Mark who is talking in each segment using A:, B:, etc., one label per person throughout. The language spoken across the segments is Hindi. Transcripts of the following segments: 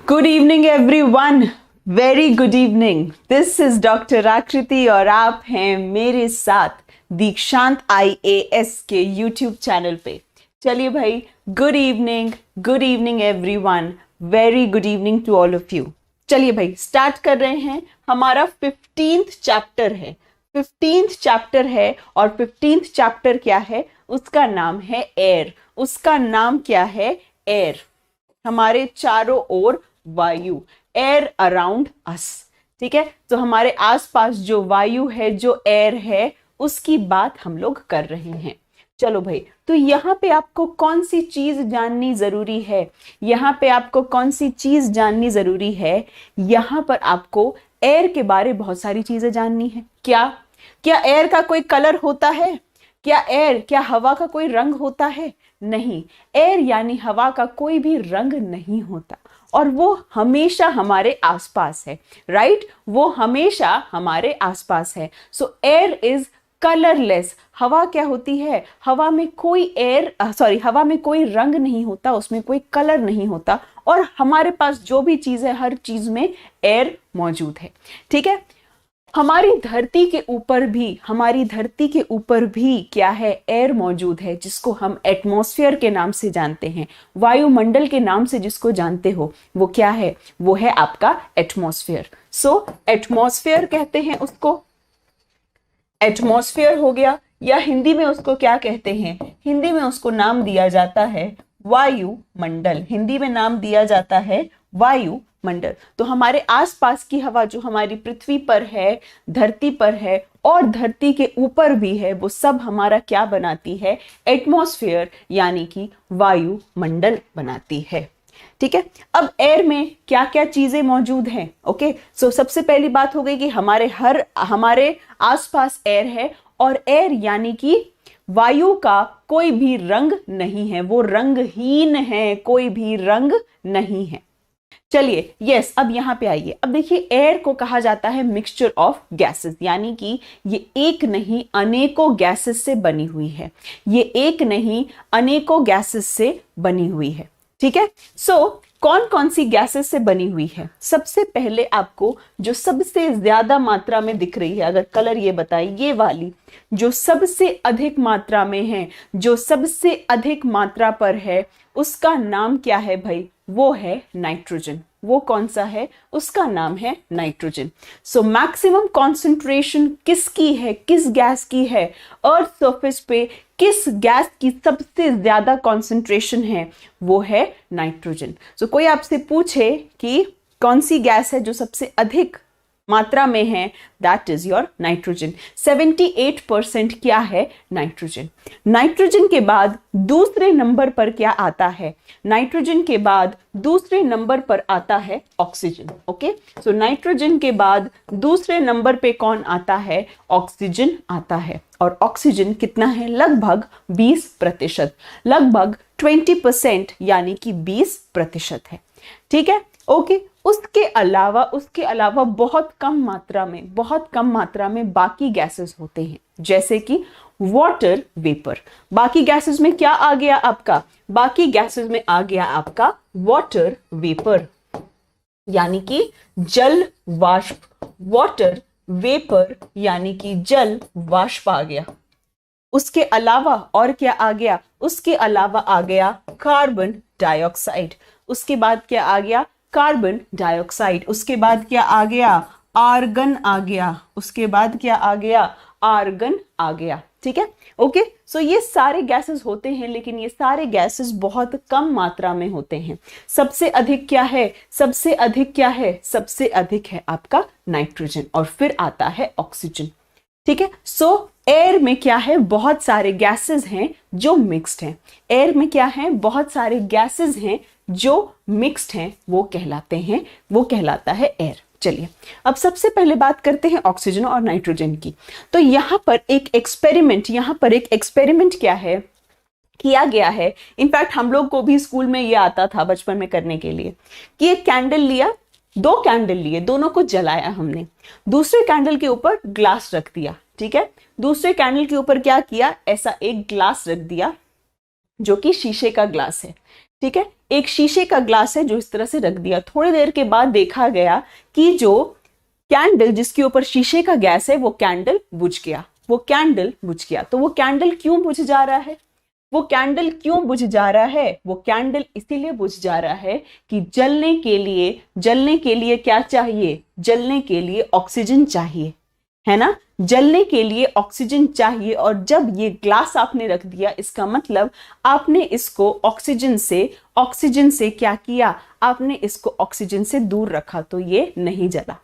A: Good evening everyone, very good evening. This is doctor आकृति और आप हैं मेरे साथ दीक्षांत IAS के यूट्यूब चैनल पे। चलिए भाई, good evening everyone, very good evening to all of you. चलिए भाई, स्टार्ट कर रहे हैं। हमारा 15th चैप्टर है, 15th चैप्टर है और 15th चैप्टर क्या है? उसका नाम है एयर। उसका नाम क्या है? एयर। हमारे चारों ओर वायु, एयर अराउंड अस। ठीक है, तो हमारे आसपास जो वायु है, जो एयर है, उसकी बात हम लोग कर रहे हैं। चलो भाई, तो यहाँ पे आपको कौन सी चीज जाननी जरूरी है? यहाँ पे आपको कौन सी चीज जाननी जरूरी है? यहाँ पर आपको एयर के बारे बहुत सारी चीजें जाननी है। क्या एयर का कोई कलर होता है? क्या हवा का कोई रंग होता है? नहीं, एयर यानी हवा का कोई भी रंग नहीं होता और वो हमेशा हमारे आसपास है। राइट, वो हमेशा हमारे आसपास है। सो एयर इज कलरलेस। हवा क्या होती है? हवा में कोई हवा में कोई रंग नहीं होता, उसमें कोई कलर नहीं होता और हमारे पास जो भी चीज है, हर चीज में एयर मौजूद है। ठीक है, हमारी धरती के ऊपर भी क्या है? एयर मौजूद है, जिसको हम एटमॉस्फेयर के नाम से जानते हैं। वायुमंडल के नाम से जिसको जानते हो, वो क्या है? वो है आपका एटमॉस्फेयर। सो एटमॉस्फेयर कहते हैं उसको। एटमॉस्फेयर हो गया, या हिंदी में उसको क्या कहते हैं? हिंदी में उसको नाम दिया जाता है वायुमंडल। हिंदी में नाम दिया जाता है वायुमंडल। तो हमारे आसपास की हवा जो हमारी पृथ्वी पर है, धरती पर है और धरती के ऊपर भी है, वो सब हमारा क्या बनाती है? एटमॉस्फेयर यानी कि वायुमंडल बनाती है। ठीक है, अब एयर में क्या क्या चीजें मौजूद हैं? ओके, सो सबसे पहली बात हो गई कि हमारे आसपास एयर है और एयर यानी कि वायु का कोई भी रंग नहीं है, वो रंगहीन है, कोई भी रंग नहीं है। चलिए, यस, अब यहां पे आइए। अब देखिए, एयर को कहा जाता है मिक्सचर ऑफ गैसेस, यानी कि ये एक नहीं अनेकों गैसेस से बनी हुई है। ये एक नहीं अनेकों गैसेस से बनी हुई है। ठीक है, सो कौन कौन सी गैसेस से बनी हुई है? सबसे पहले आपको जो सबसे ज्यादा मात्रा में दिख रही है, अगर कलर ये बताए, ये वाली जो सबसे अधिक मात्रा में है, जो सबसे अधिक मात्रा पर है, उसका नाम क्या है भाई? वो है नाइट्रोजन। वो कौन सा है? उसका नाम है नाइट्रोजन। सो मैक्सिमम कॉन्सेंट्रेशन किसकी है? किस गैस की है? अर्थ सरफेस पे किस गैस की सबसे ज्यादा कॉन्सेंट्रेशन है? वो है नाइट्रोजन। सो कोई आपसे पूछे कि कौन सी गैस है जो सबसे अधिक मात्रा में है, दैट इज योर नाइट्रोजन। 78% क्या है? नाइट्रोजन। नाइट्रोजन के बाद दूसरे नंबर पर क्या आता है? नाइट्रोजन के बाद दूसरे नंबर पर आता है ऑक्सीजन। ओके, सो नाइट्रोजन के बाद दूसरे नंबर पे कौन आता है? ऑक्सीजन आता है। और ऑक्सीजन कितना है? लगभग 20%, लगभग 20%, यानी कि 20% है। ठीक है, ओके। उसके अलावा बहुत कम मात्रा में बाकी गैसेस होते हैं, जैसे कि वाटर वेपर। बाकी गैसेस में क्या आ गया आपका? बाकी गैसेस में आ गया आपका वाटर वेपर, यानी कि जल वाष्प। वाटर वेपर यानी कि जल वाष्प आ गया। उसके अलावा और क्या आ गया? उसके अलावा आ गया कार्बन डाइऑक्साइड। उसके बाद क्या आ गया? Carbon dioxide. उसके बाद क्या आ गया? आर्गन आ गया। उसके बाद क्या आ गया? आर्गन आ गया। ठीक है, ओके। सो ये सारे गैसेस होते हैं, लेकिन ये सारे गैसेस बहुत कम मात्रा में होते हैं। सबसे अधिक क्या है? सबसे अधिक है आपका नाइट्रोजन और फिर आता है ऑक्सीजन। ठीक है, सो एयर में क्या है? बहुत सारे गैसेस हैं जो मिक्स्ड हैं। एयर में क्या है? बहुत सारे गैसेस हैं जो मिक्स्ड हैं, वो कहलाता है एयर। चलिए, अब सबसे पहले बात करते हैं ऑक्सीजन और नाइट्रोजन की। तो यहाँ पर एक एक्सपेरिमेंट क्या है? किया गया है। इनफैक्ट हम लोग को भी स्कूल में ये आता था बचपन में करने के लिए, कि एक कैंडल लिया, 2 कैंडल लिए, दोनों को जलाया हमने। दूसरे कैंडल के ऊपर ग्लास रख दिया। ठीक है, दूसरे कैंडल के ऊपर क्या किया? ऐसा एक ग्लास रख दिया जो कि शीशे का ग्लास है। ठीक है, एक शीशे का ग्लास है जो इस तरह से रख दिया। थोड़ी देर के बाद देखा गया कि जो कैंडल जिसके ऊपर शीशे का गैस है वो कैंडल बुझ गया, वो कैंडल बुझ गया। तो वो कैंडल क्यों बुझ जा रहा है? वो कैंडल क्यों बुझ जा रहा है? वो कैंडल इसीलिए बुझ जा रहा है कि जलने के लिए क्या चाहिए? जलने के लिए ऑक्सीजन चाहिए, है ना? जलने के लिए ऑक्सीजन चाहिए। और जब ये ग्लास आपने रख दिया, इसका मतलब आपने इसको ऑक्सीजन से क्या किया? आपने इसको ऑक्सीजन से दूर रखा, तो ये नहीं जला।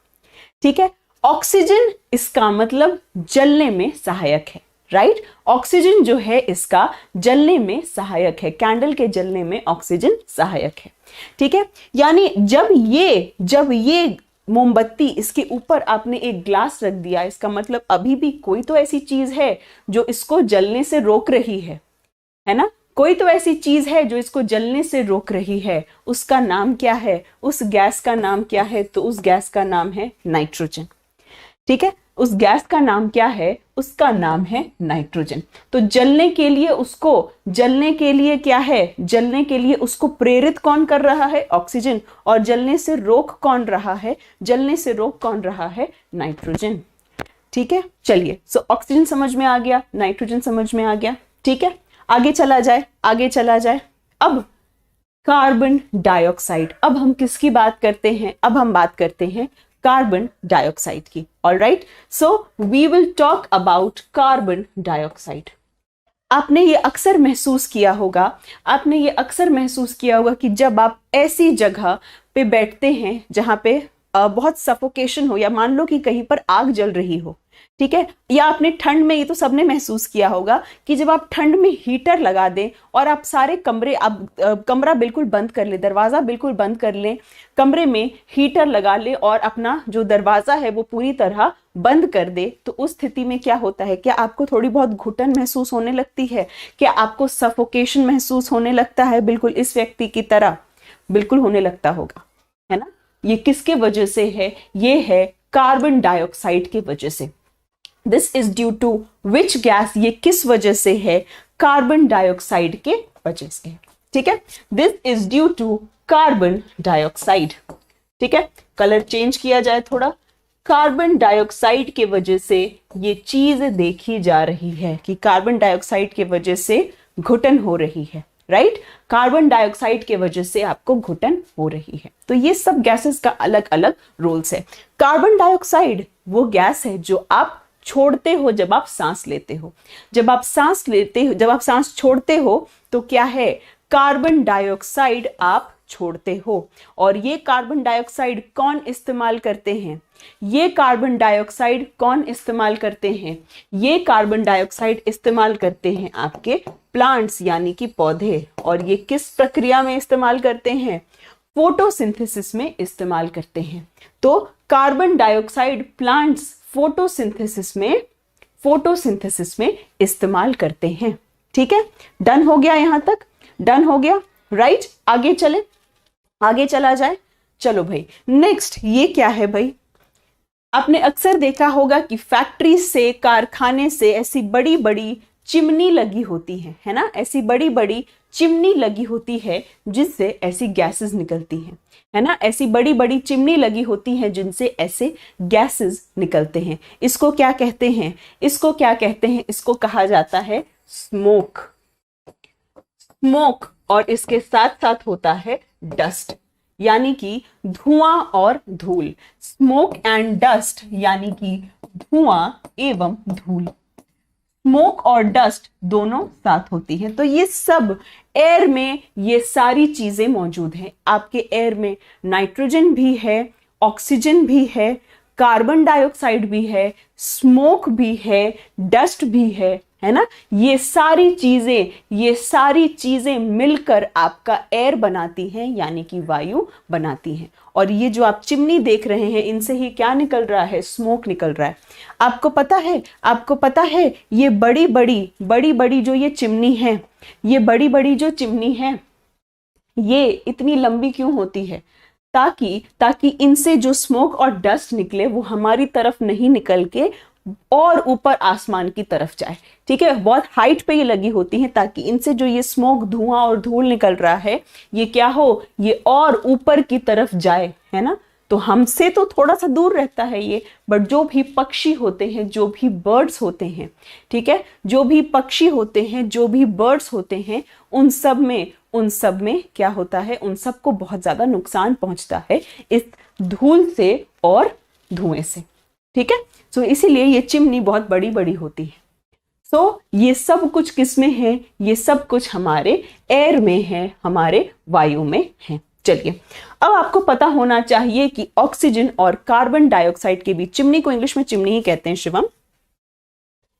A: ठीक है, ऑक्सीजन इसका मतलब जलने में सहायक है, राइट? ऑक्सीजन जो है इसका जलने में सहायक है, कैंडल के जलने में ऑक्सीजन सहायक है। ठीक है, यानी जब ये मोमबत्ती इसके ऊपर आपने एक ग्लास रख दिया, इसका मतलब अभी भी कोई तो ऐसी चीज है जो इसको जलने से रोक रही है ना? कोई तो ऐसी चीज है जो इसको जलने से रोक रही है। उसका नाम क्या है? उस गैस का नाम क्या है? तो उस गैस का नाम है नाइट्रोजन। ठीक है, उस गैस का नाम क्या है? उसका नाम है नाइट्रोजन। तो जलने के लिए क्या है? जलने के लिए उसको प्रेरित कौन कर रहा है? ऑक्सीजन। और जलने से रोक कौन रहा है? जलने से रोक कौन रहा है? नाइट्रोजन। ठीक है, चलिए, सो ऑक्सीजन समझ में आ गया, नाइट्रोजन समझ में आ गया। ठीक है, आगे चला जाए। अब कार्बन डाइऑक्साइड। अब हम किसकी बात करते हैं? अब हम बात करते हैं कार्बन डाइऑक्साइड की। Alright, so we will talk about carbon dioxide. आपने ये अक्सर महसूस किया होगा कि जब आप ऐसी जगह पे बैठते हैं जहां पे बहुत सफोकेशन हो, या मान लो कि कहीं पर आग जल रही हो, ठीक है, या आपने ठंड में, ये तो सबने महसूस किया होगा कि जब आप ठंड में हीटर लगा दें और आप सारे कमरा बिल्कुल बंद कर ले, दरवाजा बिल्कुल बंद कर लें, कमरे में हीटर लगा ले और अपना जो दरवाजा है वो पूरी तरह बंद कर दे, तो उस स्थिति में क्या होता है? क्या आपको थोड़ी बहुत घुटन महसूस होने लगती है? क्या आपको सफोकेशन महसूस होने लगता है? बिल्कुल इस व्यक्ति की तरह बिल्कुल होने लगता होगा, है ना? ये किसके वजह से है? ये है कार्बन डाइऑक्साइड के वजह से। This is due to which gas? ये किस वजह से है? कार्बन डाइऑक्साइड के वजह से। ठीक है, this is due to carbon dioxide. ठीक है, कलर चेंज किया जाए थोड़ा। कार्बन डाइऑक्साइड के वजह से ये चीज देखी जा रही है कि कार्बन डाइऑक्साइड के वजह से घुटन हो रही है, राइट? कार्बन डाइऑक्साइड के वजह से आपको घुटन हो रही है। तो ये सब गैसेस का अलग अलग रोल्स है। कार्बन डाइऑक्साइड वो गैस है जो आप छोड़ते हो जब आप सांस लेते हो। जब आप सांस छोड़ते हो तो क्या है? कार्बन डाइऑक्साइड आप छोड़ते हो। और ये कार्बन डाइऑक्साइड कौन इस्तेमाल करते हैं? ये कार्बन डाइऑक्साइड कौन इस्तेमाल करते हैं? ये कार्बन डाइऑक्साइड इस्तेमाल करते हैं आपके प्लांट्स, यानी कि पौधे। और ये किस प्रक्रिया में इस्तेमाल करते हैं? फोटोसिंथेसिस में इस्तेमाल करते हैं। तो कार्बन डाइऑक्साइड प्लांट्स फोटोसिंथेसिस में इस्तेमाल करते हैं। ठीक है, डन हो गया? यहां तक डन हो गया, राइट? आगे चला जाए। चलो भाई, नेक्स्ट ये क्या है भाई? आपने अक्सर देखा होगा कि फैक्ट्री से, कारखाने से ऐसी बड़ी बड़ी चिमनी लगी होती है ना? ऐसी बड़ी बड़ी चिमनी लगी होती है जिससे ऐसी गैसेस निकलती हैं, है ना? ऐसी बड़ी बड़ी चिमनी लगी होती हैं जिनसे ऐसे गैसेस निकलते हैं। इसको क्या कहते हैं? इसको कहा जाता है स्मोक। और इसके साथ साथ होता है डस्ट, यानी कि धुआं और धूल। स्मोक एंड डस्ट, यानी कि धुआं एवं धूल। स्मोक और डस्ट दोनों साथ होती हैं। तो ये सब एयर में, ये सारी चीजें मौजूद हैं। आपके एयर में नाइट्रोजन भी है, ऑक्सीजन भी है, कार्बन डाइऑक्साइड भी है, स्मोक भी है, डस्ट भी है ना? ये सारी चीजें मिलकर आपका एयर बनाती हैं, यानी कि वायु बनाती हैं। और ये जो आप चिमनी देख रहे हैं, इनसे ही क्या निकल रहा है? स्मोक निकल रहा है। आपको पता है ये बड़ी बड़ी जो ये चिमनी है, ये इतनी लंबी क्यों होती है? ताकि इनसे जो स्मोक और डस्ट निकले वो हमारी तरफ नहीं निकल के और ऊपर आसमान की तरफ जाए। ठीक है, बहुत हाइट पे ये लगी होती हैं ताकि इनसे जो ये स्मोक, धुआं और धूल निकल रहा है, ये क्या हो, ये और ऊपर की तरफ जाए, है ना। तो हमसे तो थोड़ा सा दूर रहता है ये, बट जो भी पक्षी होते हैं, जो भी बर्ड्स होते हैं, ठीक है, जो भी पक्षी होते हैं, जो भी बर्ड्स होते हैं, उन सब में क्या होता है, उन सबको बहुत ज्यादा नुकसान पहुंचता है इस धूल से और धुएं से। ठीक है, सो इसीलिए ये चिमनी बहुत बड़ी बड़ी होती है। सो ये सब कुछ किसमें है, ये सब कुछ हमारे एयर में है, हमारे वायु में है। चलिए, अब आपको पता होना चाहिए कि ऑक्सीजन और कार्बन डाइऑक्साइड के बीच, चिमनी को इंग्लिश में चिमनी ही कहते हैं शिवम।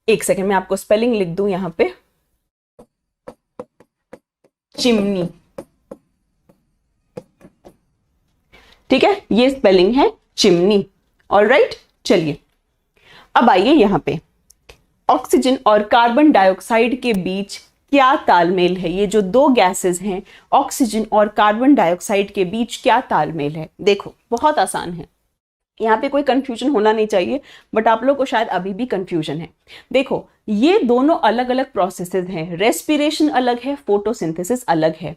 A: एक सेकंड में आपको स्पेलिंग लिख दूं यहां पे, चिमनी। ठीक है, ये स्पेलिंग है चिमनी। ऑलराइट, चलिए अब आइए यहां पे, ऑक्सीजन और कार्बन डाइऑक्साइड के बीच क्या तालमेल है। ये जो दो गैसेस हैं, ऑक्सीजन और कार्बन डाइऑक्साइड के बीच क्या तालमेल है। देखो, बहुत आसान है, यहाँ पे कोई कंफ्यूजन होना नहीं चाहिए, बट आप लोग को शायद अभी भी कंफ्यूजन है। देखो, ये दोनों अलग अलग प्रोसेसेस हैं, रेस्पिरेशन अलग है, फोटोसिंथेसिस अलग है।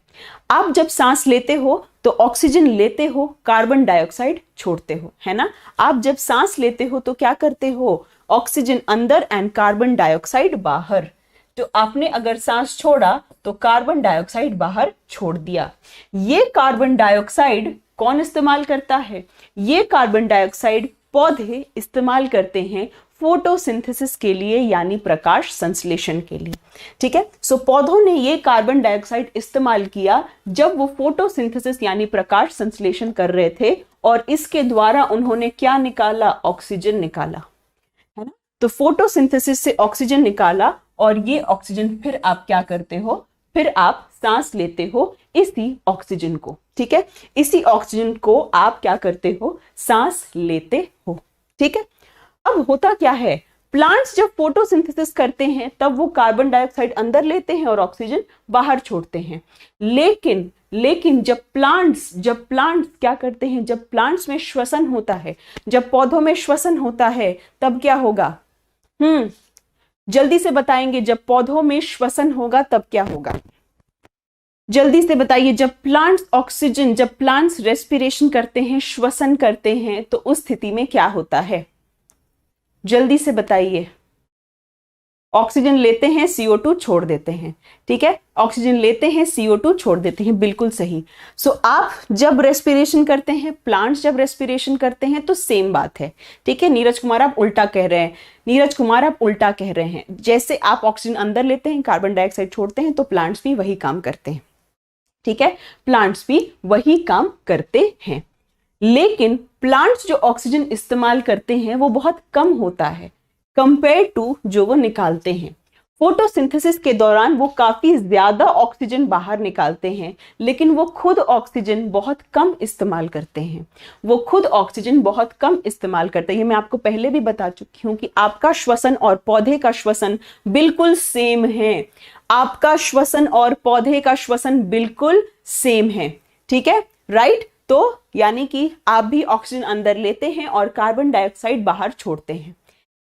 A: आप जब सांस लेते हो तो ऑक्सीजन लेते हो, कार्बन डाइऑक्साइड छोड़ते हो, है ना। आप जब सांस लेते हो तो क्या करते हो, ऑक्सीजन अंदर एंड कार्बन डाइऑक्साइड बाहर। तो आपने अगर सांस छोड़ा तो कार्बन डाइऑक्साइड बाहर छोड़ दिया। ये कार्बन डाइऑक्साइड कौन इस्तेमाल करता है, ये कार्बन डाइऑक्साइड पौधे इस्तेमाल करते हैं फोटोसिंथेसिस के लिए, यानी प्रकाश संश्लेषण के लिए। ठीक है, सो पौधों ने ये कार्बन डाइऑक्साइड इस्तेमाल किया जब वो फोटोसिंथेसिस यानी प्रकाश संश्लेषण कर रहे थे, और इसके द्वारा उन्होंने क्या निकाला, ऑक्सीजन निकाला, है ना। तो फोटोसिंथेसिस से ऑक्सीजन निकाला, और ये ऑक्सीजन फिर आप क्या करते हो, फिर आप सांस लेते हो इसी ऑक्सीजन को। ठीक है, इसी ऑक्सीजन को आप क्या करते हो, सांस लेते हो। ठीक है, अब होता क्या है, प्लांट्स जब फोटोसिंथेसिस करते हैं तब वो कार्बन डाइऑक्साइड अंदर लेते हैं और ऑक्सीजन बाहर छोड़ते हैं। लेकिन जब प्लांट्स क्या करते हैं, जब प्लांट्स में श्वसन होता है, जब पौधों में श्वसन होता है, तब क्या होगा, जल्दी से बताएंगे, जब पौधों में श्वसन होगा तब क्या होगा, जल्दी से बताइए। जब प्लांट्स रेस्पिरेशन करते हैं, श्वसन करते हैं, तो उस स्थिति में क्या होता है, जल्दी से बताइए। ऑक्सीजन लेते हैं, CO2 छोड़ देते हैं। ठीक है, ऑक्सीजन लेते हैं, CO2 छोड़ देते हैं, बिल्कुल सही। सो आप जब रेस्पिरेशन करते हैं, प्लांट्स जब रेस्पिरेशन करते हैं, तो सेम बात है। ठीक है, नीरज कुमार आप उल्टा कह रहे हैं, जैसे आप ऑक्सीजन अंदर लेते हैं, कार्बन डाइऑक्साइड छोड़ते हैं, तो प्लांट्स भी वही काम करते हैं। ठीक है, प्लांट्स भी वही काम करते हैं, लेकिन प्लांट्स जो ऑक्सीजन इस्तेमाल करते हैं वो बहुत कम होता है कंपेयर टू जो वो निकालते हैं। फोटोसिंथेसिस के दौरान वो काफी ज्यादा ऑक्सीजन बाहर निकालते हैं, लेकिन वो खुद ऑक्सीजन बहुत कम इस्तेमाल करते हैं। ये मैं आपको पहले भी बता चुकी हूं कि आपका श्वसन और पौधे का श्वसन बिल्कुल सेम है। आपका श्वसन और पौधे का श्वसन बिल्कुल सेम है। ठीक है, राइट। तो यानी कि आप भी ऑक्सीजन अंदर लेते हैं और कार्बन डाइऑक्साइड बाहर छोड़ते हैं।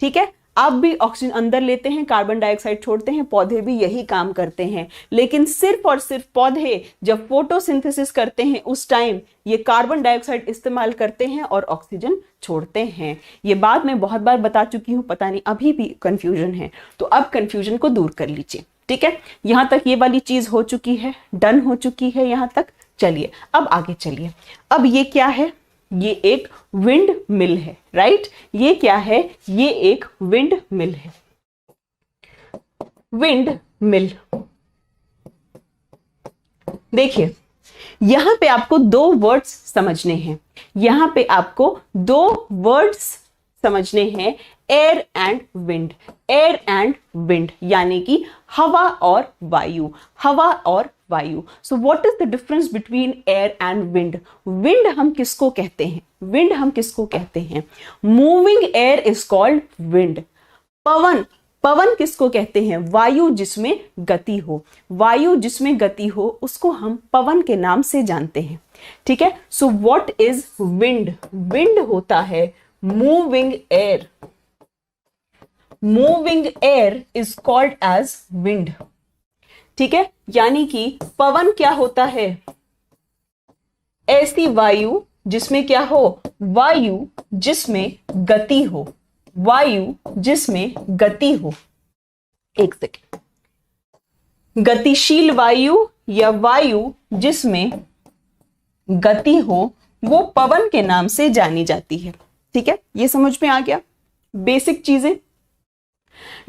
A: ठीक है, आप भी ऑक्सीजन अंदर लेते हैं, कार्बन डाइऑक्साइड छोड़ते हैं, पौधे भी यही काम करते हैं। लेकिन सिर्फ और सिर्फ पौधे जब फोटोसिंथेसिस करते हैं उस टाइम ये कार्बन डाइऑक्साइड इस्तेमाल करते हैं और ऑक्सीजन छोड़ते हैं। ये बात मैं बहुत बार बता चुकी हूं, पता नहीं अभी भी कंफ्यूजन है, तो अब कंफ्यूजन को दूर कर लीजिए। ठीक है, यहां तक ये वाली चीज हो चुकी है, डन हो चुकी है यहां तक। चलिए अब आगे चलिए। अब ये क्या है, ये एक विंड मिल है, राइट। ये क्या है, ये एक विंड मिल है। विंड मिल, देखिए यहां पे आपको दो वर्ड्स समझने हैं, एयर एंड विंड, यानी कि हवा और वायु। So what is the difference between air and wind. Wind हम किसको कहते हैं, moving air is called wind. पवन किसको कहते हैं, वायु जिसमें गति हो, उसको हम पवन के नाम से जानते हैं। ठीक है, सो व्हाट इज विंड होता है moving air. Moving air is called as wind. ठीक है, यानी कि पवन क्या होता है? ऐसी वायु जिसमें क्या हो? वायु जिसमें गति हो, वायु जिसमें गति हो। एक सेकेंड, गतिशील वायु या वायु जिसमें गति हो वो पवन के नाम से जानी जाती है। ठीक है, ये समझ में आ गया बेसिक चीजें।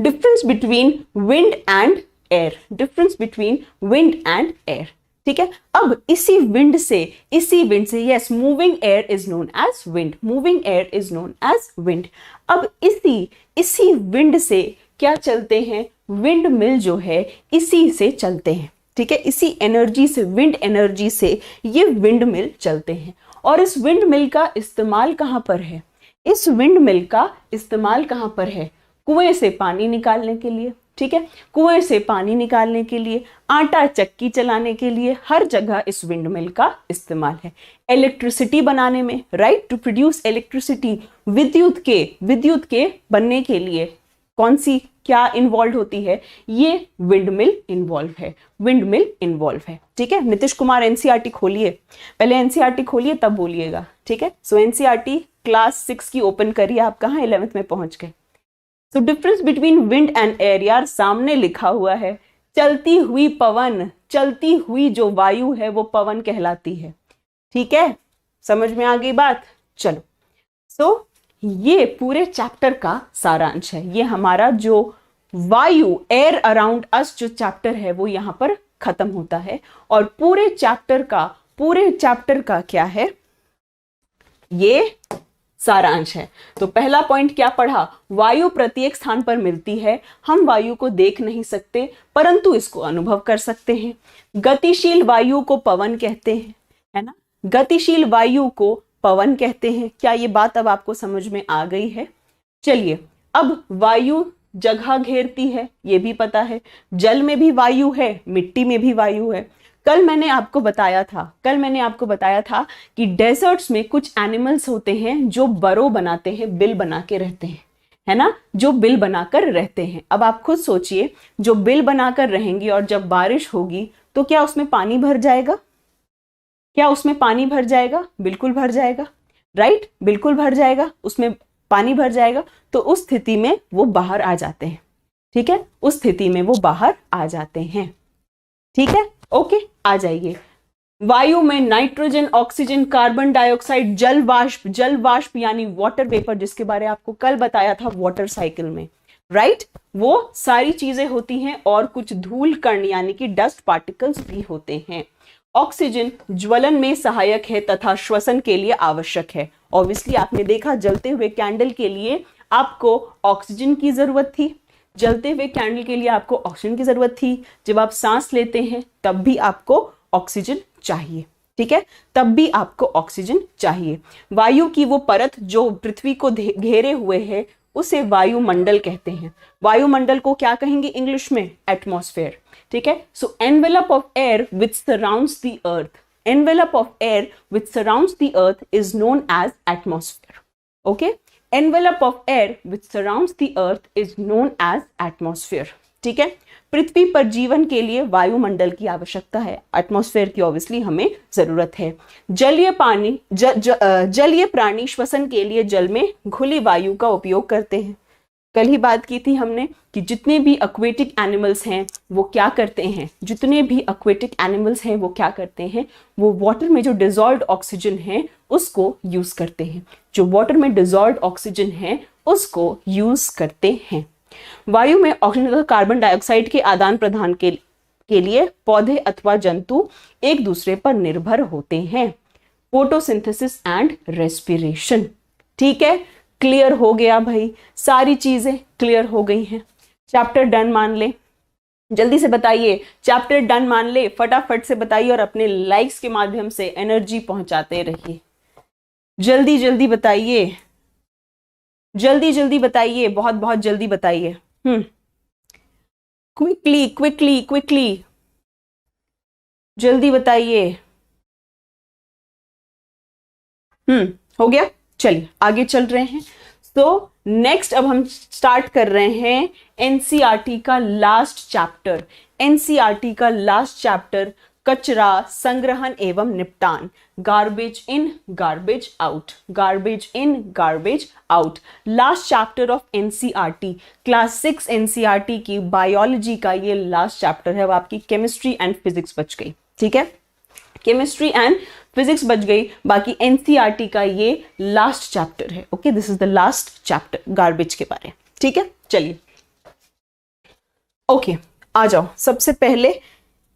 A: Difference between wind and air, difference between wind and air. ठीक है, अब इसी विंड से yes, moving air is known as wind, moving air is known as wind. अब इसी विंड से क्या चलते हैं? विंड मिल जो है इसी से चलते हैं। ठीक है, इसी एनर्जी से, विंड एनर्जी से ये विंड मिल चलते हैं। और इस विंड मिल का इस्तेमाल कहां पर है? इस विंड मिल का इस्तेमाल कहां पर है? कुएं से पानी निकालने के लिए। ठीक है, कुएं से पानी निकालने के लिए, आटा चक्की चलाने के लिए, हर जगह इस विंड मिल का इस्तेमाल है। इलेक्ट्रिसिटी बनाने में, राइट, टू प्रोड्यूस इलेक्ट्रिसिटी, विद्युत के बनने के लिए कौन सी क्या इन्वॉल्व होती है? ये विंड मिल इन्वॉल्व है, विंड मिल इन्वॉल्व है। ठीक है, नीतीश कुमार एनसीईआरटी खोलिए, पहले एनसीईआरटी खोलिए तब बोलिएगा। ठीक है, सो एनसीईआरटी क्लास 6 की ओपन करिए। आप कहाँ 11th में पहुंच गए? So difference between wind and air, यार सामने लिखा हुआ है, चलती हुई पवन, चलती हुई जो वायु है वो पवन कहलाती है। ठीक है, समझ में आ गई बात? चलो, सो ये पूरे चैप्टर का सारांश है। ये हमारा जो वायु, एयर अराउंड अस जो चैप्टर है वो यहां पर खत्म होता है। और पूरे चैप्टर का क्या है? ये सारांश है। तो पहला पॉइंट क्या पढ़ा? वायु प्रत्येक स्थान पर मिलती है, हम वायु को देख नहीं सकते परंतु इसको अनुभव कर सकते हैं। गतिशील वायु को पवन कहते हैं, है ना, गतिशील वायु को पवन कहते हैं। क्या ये बात अब आपको समझ में आ गई है? चलिए, अब वायु जगह घेरती है, ये भी पता है, जल में भी वायु है, मिट्टी में भी वायु है। कल मैंने आपको बताया था कि डेजर्ट्स में कुछ एनिमल्स होते हैं जो बरो बनाते हैं, बिल बना के रहते हैं, है ना, जो बिल बनाकर रहते हैं। अब आप खुद सोचिए, जो बिल बनाकर रहेंगी और जब बारिश होगी तो क्या उसमें पानी भर जाएगा? क्या उसमें पानी भर जाएगा? बिल्कुल भर जाएगा, राइट, बिल्कुल भर जाएगा, उसमें पानी भर जाएगा। तो उस स्थिति में वो बाहर आ जाते हैं। ठीक है, उस स्थिति में वो बाहर आ जाते हैं। ठीक है, ओके, आ जाइए। वायु में नाइट्रोजन, ऑक्सीजन, कार्बन डाइऑक्साइड, जल वाष्प यानी वाटर वेपर, जिसके बारे में आपको कल बताया था वाटर साइकिल में, राइट, वो सारी चीजें होती हैं। और कुछ धूल कण यानी कि डस्ट पार्टिकल्स भी होते हैं। ऑक्सीजन ज्वलन में सहायक है तथा श्वसन के लिए आवश्यक है। ऑब्वियसली आपने देखा, जलते हुए कैंडल के लिए आपको ऑक्सीजन की जरूरत थी, जलते हुए कैंडल के लिए आपको ऑक्सीजन की जरूरत थी। जब आप सांस लेते हैं तब भी आपको ऑक्सीजन चाहिए। ठीक है, तब भी आपको ऑक्सीजन चाहिए। वायु की वो परत जो पृथ्वी को घेरे हुए है उसे वायुमंडल कहते हैं। वायुमंडल को क्या कहेंगे इंग्लिश में? एटमॉस्फेयर। ठीक है, so envelope of air which surrounds the earth, envelope of air which surrounds the earth is known as atmosphere. Okay, envelope of air which surrounds the earth is known as atmosphere। ठीक है, पृथ्वी पर जीवन के लिए वायुमंडल की आवश्यकता है, एटमॉस्फेयर की ऑब्वियसली हमें जरूरत है। जलीय प्राणी श्वसन के लिए जल में घुली वायु का उपयोग करते हैं। कल ही बात की थी हमने कि जितने भी एक्वेटिक एनिमल्स हैं वो क्या करते हैं, वो वाटर में जो डिजॉल्व्ड ऑक्सीजन है उसको यूज करते हैं, जो वाटर में डिजॉल्व्ड ऑक्सीजन है उसको यूज करते हैं। वायु में ऑक्सीजन तथा कार्बन डाइऑक्साइड के आदान प्रदान के लिए पौधे अथवा जंतु एक दूसरे पर निर्भर होते हैं। Photosynthesis and respiration. ठीक है, क्लियर हो गया भाई, सारी चीजें क्लियर हो गई हैं। चैप्टर डन मान ले, जल्दी से बताइए, चैप्टर डन मान ले, फटाफट से बताइए और अपने लाइक्स के माध्यम से एनर्जी पहुंचाते रहिए। जल्दी जल्दी बताइए, जल्दी जल्दी बताइए, बहुत बहुत जल्दी बताइए। क्विकली क्विकली क्विकली जल्दी बताइए। हो गया, चलिए आगे चल रहे हैं। तो नेक्स्ट अब हम स्टार्ट कर रहे हैं एनसीईआरटी का लास्ट चैप्टर। एनसीईआरटी का लास्ट चैप्टर कचरा संग्रहण एवं निपटान, garbage in garbage out, garbage in garbage out. Last chapter of NCERT, class 6 NCERT की बायोलॉजी का ये लास्ट चैप्टर है। अब आपकी केमिस्ट्री एंड फिजिक्स बच गई, ठीक है, केमिस्ट्री एंड फिजिक्स बच गई, बाकी एनसीईआरटी का ये लास्ट चैप्टर है। Okay, this is the last chapter garbage के बारे, ठीक है। चलिए ओके, आ जाओ। सबसे पहले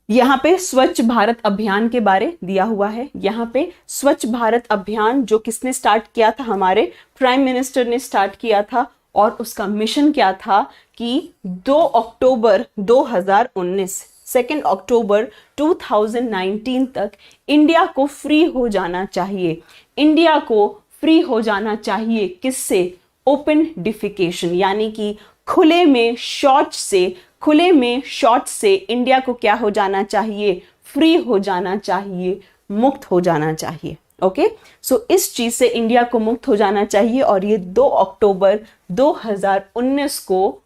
A: यहाँ पे स्वच्छ भारत अभियान के बारे दिया हुआ है। यहाँ पे स्वच्छ भारत अभियान जो किसने स्टार्ट किया था, हमारे प्राइम मिनिस्टर ने स्टार्ट किया था, और उसका मिशन क्या था कि 2 अक्टूबर 2019, 2 अक्टूबर 2019 तक इंडिया को फ्री हो जाना चाहिए। इंडिया को फ्री हो जाना चाहिए किससे? ओपन डिफिकेशन, यानी कि खुले में शौच से, खुले में शौच से इंडिया को क्या हो जाना चाहिए? फ्री हो जाना चाहिए, मुक्त हो जाना चाहिए। ओके, सो इस चीज से इंडिया को मुक्त हो जाना चाहिए, और ये 2 अक्टूबर 2019 को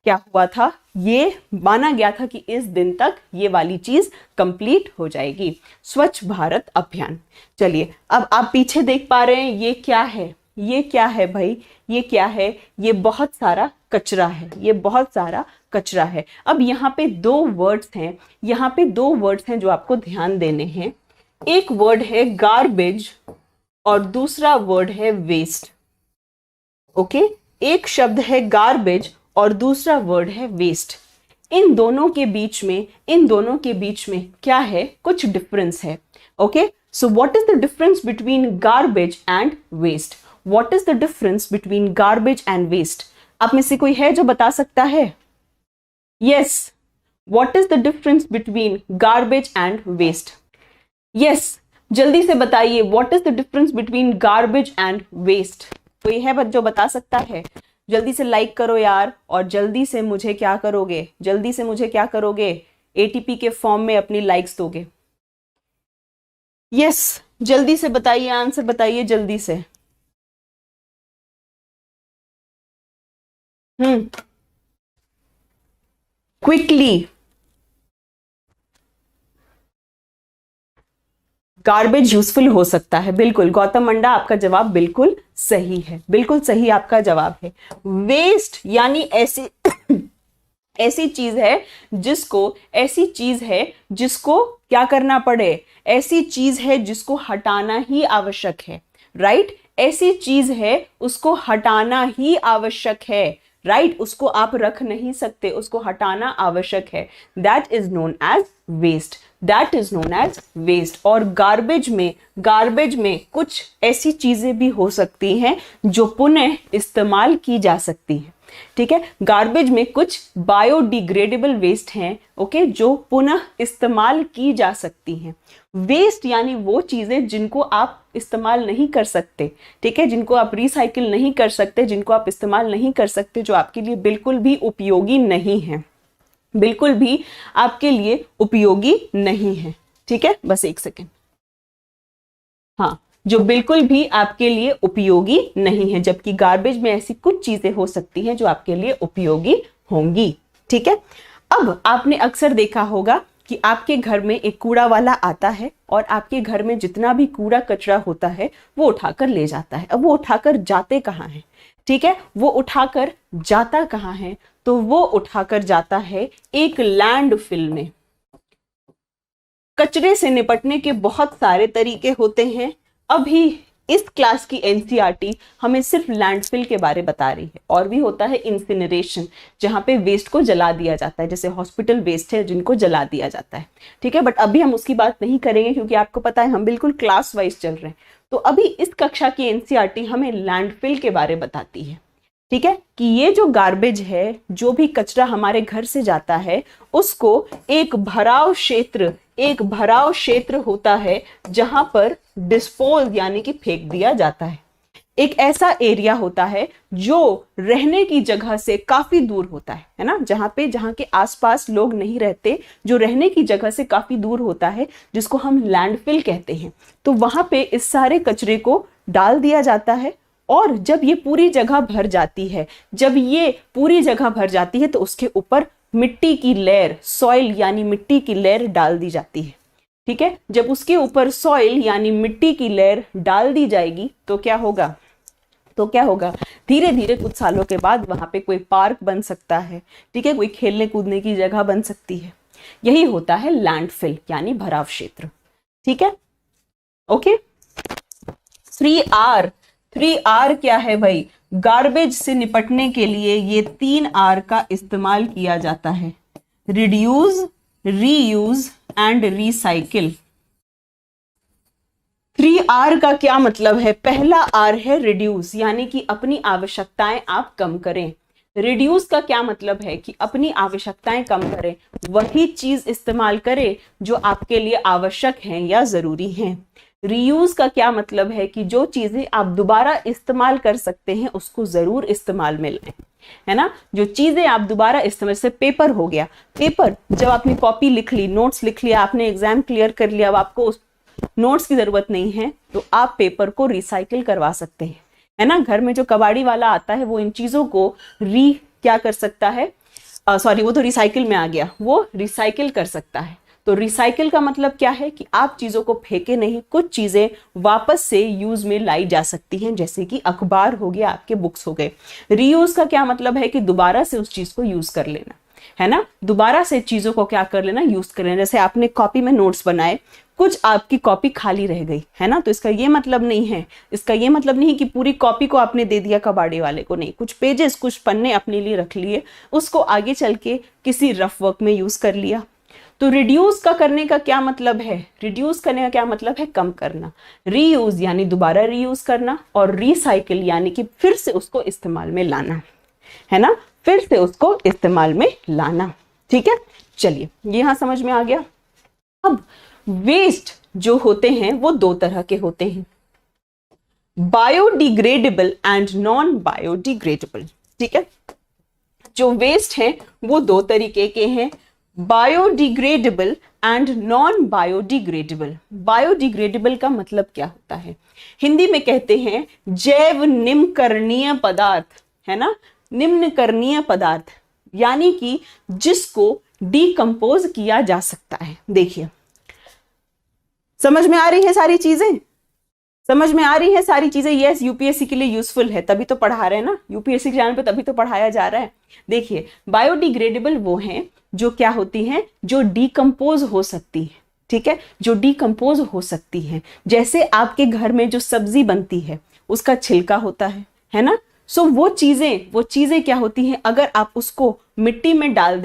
A: क्या हुआ था? ये माना गया था कि इस दिन तक ये वाली चीज कंप्लीट हो जाएगी, स्वच्छ भारत अभियान। चलिए, अब आप पीछे देख पा रहे हैं ये क्या है? ये क्या है भाई? ये क्या है? ये बहुत सारा कचरा है, ये बहुत सारा कचरा है। अब यहाँ पे 2 वर्ड्स हैं, यहाँ पे 2 वर्ड्स हैं जो आपको ध्यान देने हैं। एक वर्ड है गार्बेज और दूसरा वर्ड है वेस्ट। ओके, एक शब्द है गार्बेज और दूसरा वर्ड है वेस्ट। इन दोनों के बीच में क्या है? कुछ डिफरेंस है। Okay, so what is the difference between garbage and waste? What is the difference between garbage and waste? आप में से कोई है जो बता सकता है? Yes, what is the difference between garbage and waste? Yes, जल्दी से बताइए, what is the difference between garbage and waste? कोई है जो बता सकता है? जल्दी से लाइक करो यार, और जल्दी से मुझे क्या करोगे? जल्दी से मुझे क्या करोगे? एटीपी के फॉर्म में अपनी लाइक्स दोगे। यस, जल्दी से बताइए, आंसर बताइए जल्दी से। क्विकली। गार्बेज यूजफुल हो सकता है, बिल्कुल गौतम मंडा, आपका जवाब बिल्कुल सही है, बिल्कुल सही आपका जवाब है। वेस्ट यानी ऐसी ऐसी चीज है जिसको क्या करना पड़े? ऐसी चीज है जिसको हटाना ही आवश्यक है, राइट? ऐसी चीज है उसको हटाना ही आवश्यक है, राइट? उसको आप रख नहीं सकते, उसको हटाना आवश्यक है। That is known as waste, that is known as waste. और गार्बेज में कुछ ऐसी चीजें भी हो सकती हैं जो पुनः इस्तेमाल की जा सकती है, ठीक है? गार्बेज में कुछ बायोडिग्रेडेबल वेस्ट हैं, ओके, जो पुनः इस्तेमाल की जा सकती हैं। वेस्ट यानी वो चीजें जिनको आप इस्तेमाल नहीं कर सकते, ठीक है, जिनको आप रिसाइकिल नहीं कर सकते, जिनको आप इस्तेमाल नहीं कर सकते, जो आपके लिए बिल्कुल भी उपयोगी नहीं है, बिल्कुल भी आपके लिए उपयोगी नहीं है, ठीक है? बस एक सेकेंड। हाँ, जो बिल्कुल भी आपके लिए उपयोगी नहीं है, जबकि गार्बेज में ऐसी कुछ चीजें हो सकती हैं जो आपके लिए उपयोगी होंगी, ठीक है? अब आपने अक्सर देखा होगा कि आपके घर में एक कूड़ा वाला आता है और आपके घर में जितना भी कूड़ा कचरा होता है वो उठाकर ले जाता है। अब वो उठाकर जाते कहाँ हैं, ठीक है? वो उठाकर जाता कहाँ है? तो वो उठाकर जाता है एक लैंडफिल में। कचरे से निपटने के बहुत सारे तरीके होते हैं। अभी इस क्लास की एनसीईआरटी हमें सिर्फ लैंडफिल के बारे बता रही है, और भी होता है इंसिनरेशन, जहां पे वेस्ट को जला दिया जाता है, जैसे हॉस्पिटल वेस्ट है जिनको जला दिया जाता है, ठीक है? बट अभी हम उसकी बात नहीं करेंगे क्योंकि आपको पता है हम बिल्कुल क्लास वाइज चल रहे हैं। तो अभी इस कक्षा की एनसीईआरटी हमें लैंडफिल के बारे बताती है, ठीक है, कि ये जो गार्बेज है, जो भी कचरा हमारे घर से जाता है, उसको एक भराव क्षेत्र होता है जहां पर डिस्पोज यानी कि फेंक दिया जाता है। एक ऐसा एरिया होता है जो रहने की जगह से काफी दूर होता है ना, जहां के आसपास लोग नहीं रहते, जो रहने की जगह से काफी दूर होता है, जिसको हम लैंडफिल कहते हैं। तो वहां पे इस सारे कचरे को डाल दिया जाता है और जब ये पूरी जगह भर जाती है, जब ये पूरी जगह भर जाती है तो उसके ऊपर मिट्टी की लेयर, सॉइल यानी मिट्टी की लेयर डाल दी जाती है। ठीक है, जब उसके ऊपर सॉइल यानी मिट्टी की लेयर डाल दी जाएगी तो क्या होगा, धीरे धीरे कुछ सालों के बाद वहां पे कोई पार्क बन सकता है। ठीक है, कोई खेलने कूदने की जगह बन सकती है। यही होता है लैंडफिल यानी भराव क्षेत्र। ठीक है, ओके। 3R क्या है भाई, गार्बेज से निपटने के लिए ये 3R का इस्तेमाल किया जाता है, reduce, reuse and recycle. 3R का क्या मतलब है, पहला R है रिड्यूस, यानी कि अपनी आवश्यकताएं आप कम करें। रिड्यूस का क्या मतलब है कि अपनी आवश्यकताएं कम करें, वही चीज इस्तेमाल करें जो आपके लिए आवश्यक हैं या जरूरी हैं। रीयूज का क्या मतलब है कि जो चीजें आप दोबारा इस्तेमाल कर सकते हैं उसको जरूर इस्तेमाल में लाएं, है ना। जो चीजें आप दोबारा इस्तेमाल, से पेपर हो गया, पेपर जब आपने कॉपी लिख ली, नोट्स लिख लिया, आपने एग्जाम क्लियर कर लिया, अब आपको उस नोट्स की जरूरत नहीं है तो आप पेपर को रिसाइकिल करवा सकते हैं, है ना। घर में जो कबाड़ी वाला आता है वो इन चीजों को क्या कर सकता है, सॉरी वो तो रिसाइकिल में आ गया, वो रिसाइकिल कर सकता है। तो रिसाइकिल का मतलब क्या है कि आप चीजों को फेंके नहीं, कुछ चीजें वापस से यूज में लाई जा सकती हैं, जैसे कि अखबार हो गया, आपके बुक्स हो गए। रीयूज का क्या मतलब है कि दोबारा से उस चीज को यूज कर लेना, है ना, दोबारा से चीजों को क्या कर लेना, यूज कर लेना। जैसे आपने कॉपी में नोट्स बनाए, कुछ आपकी कॉपी खाली रह गई, है ना, तो इसका ये मतलब नहीं है, कि पूरी कॉपी को आपने दे दिया कबाड़े वाले को, नहीं, कुछ पेजेस, कुछ पन्ने अपने लिए रख लिए, उसको आगे चल के किसी रफ वर्क में यूज कर लिया। तो रिड्यूस का करने का क्या मतलब है, रिड्यूस करने का क्या मतलब है, कम करना। रीयूज यानी दोबारा रीयूज करना, और रिसाइकिल यानी कि फिर से उसको इस्तेमाल में लाना, है ना, फिर से उसको इस्तेमाल में लाना। ठीक है, चलिए ये यहां समझ में आ गया। अब वेस्ट जो होते हैं वो दो तरह के होते हैं, बायोडिग्रेडेबल एंड नॉन बायोडिग्रेडेबल। ठीक है, जो वेस्ट है वो दो तरीके के हैं, biodegradable and non biodegradable. Biodegradable का मतलब क्या होता है, हिंदी में कहते हैं जैव निम्नकरणीय पदार्थ, है ना, निम्नकरणीय पदार्थ, यानी कि जिसको डिकम्पोज किया जा सकता है। देखिए समझ में आ रही है सारी चीजें, समझ में आ रही है सारी चीजें। यस, यूपीएससी के लिए यूजफुल है, तभी तो पढ़ा रहे हैं ना, यूपीएससी के चैनल पे तभी तो पढ़ाया जा रहा है। देखिए बायोडिग्रेडेबल वो हैं जो क्या होती हैं, जो डिकम्पोज हो सकती है। ठीक है, जो डिकम्पोज हो सकती है, जैसे आपके घर में जो सब्जी बनती है उसका छिलका होता है ना। सो वो चीजें क्या होती हैं, अगर आप उसको मिट्टी में डाल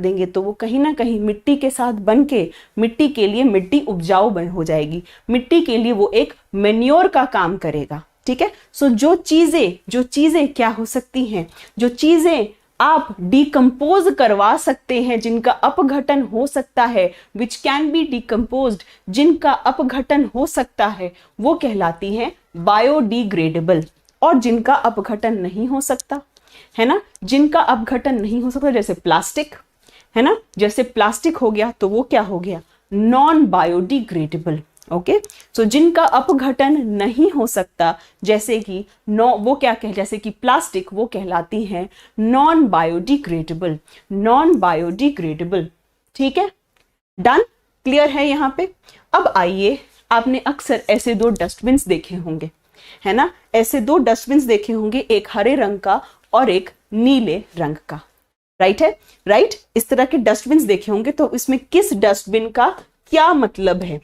A: देंगे, तो वो कहीं ना कहीं मिट्टी के साथ बन के मिट्टी के लिए मिट्टी उपजाऊ हो जाएगी, मिट्टी के लिए वो एक मैन्योर का काम करेगा। ठीक है, सो जो चीजें क्या हो सकती हैं, जो चीजें आप डिकम्पोज करवा सकते हैं, जिनका अपघटन हो सकता है, विच कैन बी डिकम्पोज्ड, जिनका अपघटन हो सकता है, वो कहलाती हैं बायोडिग्रेडेबल। और जिनका अपघटन नहीं हो सकता, है ना, जिनका अपघटन नहीं हो सकता, जैसे प्लास्टिक, है ना, जैसे प्लास्टिक हो गया तो वो क्या हो गया, नॉन बायोडिग्रेडेबल। ओके, सो जिनका अपघटन नहीं हो सकता, जैसे कि जैसे कि प्लास्टिक, वो कहलाती हैं नॉन बायोडिग्रेडेबल, नॉन बायोडिग्रेडेबल। ठीक है, डन, क्लियर है यहाँ पे। अब आइए, आपने अक्सर ऐसे दो डस्टबिन्स देखे होंगे, है ना, ऐसे दो डस्टबिन्स देखे होंगे, एक हरे रंग का और एक नीले रंग का, राइट है, राइट, इस तरह के डस्टबिन्स देखे होंगे। तो इसमें किस डस्टबिन का क्या मतलब है,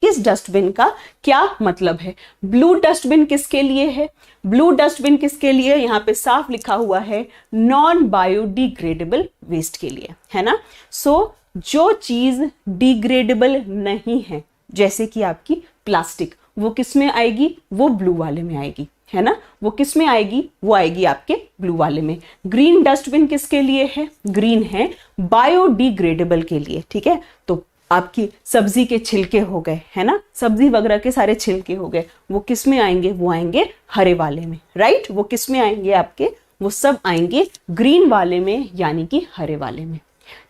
A: किस डस्टबिन का क्या मतलब है। ब्लू डस्टबिन किसके लिए है, ब्लू डस्टबिन किसके लिए, यहाँ पे साफ लिखा हुआ है नॉन बायोडिग्रेडेबल वेस्ट के लिए, है ना। सो जो चीज डिग्रेडेबल नहीं है, जैसे कि आपकी प्लास्टिक, वो किस में आएगी, वो ब्लू वाले में आएगी, है ना, वो किस में आएगी, वो आएगी आपके ब्लू वाले में। ग्रीन डस्टबिन किसके लिए है, ग्रीन है बायोडिग्रेडेबल के लिए। ठीक है, तो आपकी सब्जी के छिलके हो गए, है ना, सब्जी वगैरह के सारे छिलके हो गए, वो किस में आएंगे, वो आएंगे हरे वाले में, राइट, वो किस में आएंगे आपके, वो सब आएंगे ग्रीन वाले में, यानी कि हरे वाले में।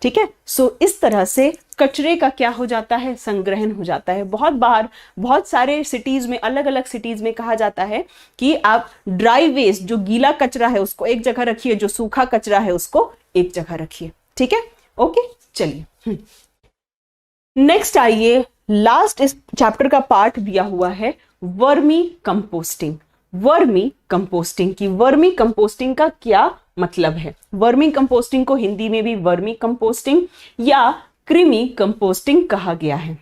A: ठीक है। सो इस तरह से कचरे का क्या हो जाता है, संग्रहण हो जाता है। बहुत बार बहुत सारे सिटीज में, अलग अलग सिटीज में कहा जाता है कि आप ड्राई वेस्ट, जो गीला कचरा है उसको एक जगह रखिए, जो सूखा कचरा है उसको एक जगह रखिए। ठीक है, ओके, चलिए नेक्स्ट आइए। लास्ट इस चैप्टर का पार्ट दिया हुआ है वर्मी कंपोस्टिंग। वर्मी कंपोस्टिंग की, वर्मी कंपोस्टिंग का क्या मतलब है? वर्मी कंपोस्टिंग को हिंदी में भी वर्मी कंपोस्टिंग या कृमि कंपोस्टिंग कहा गया है।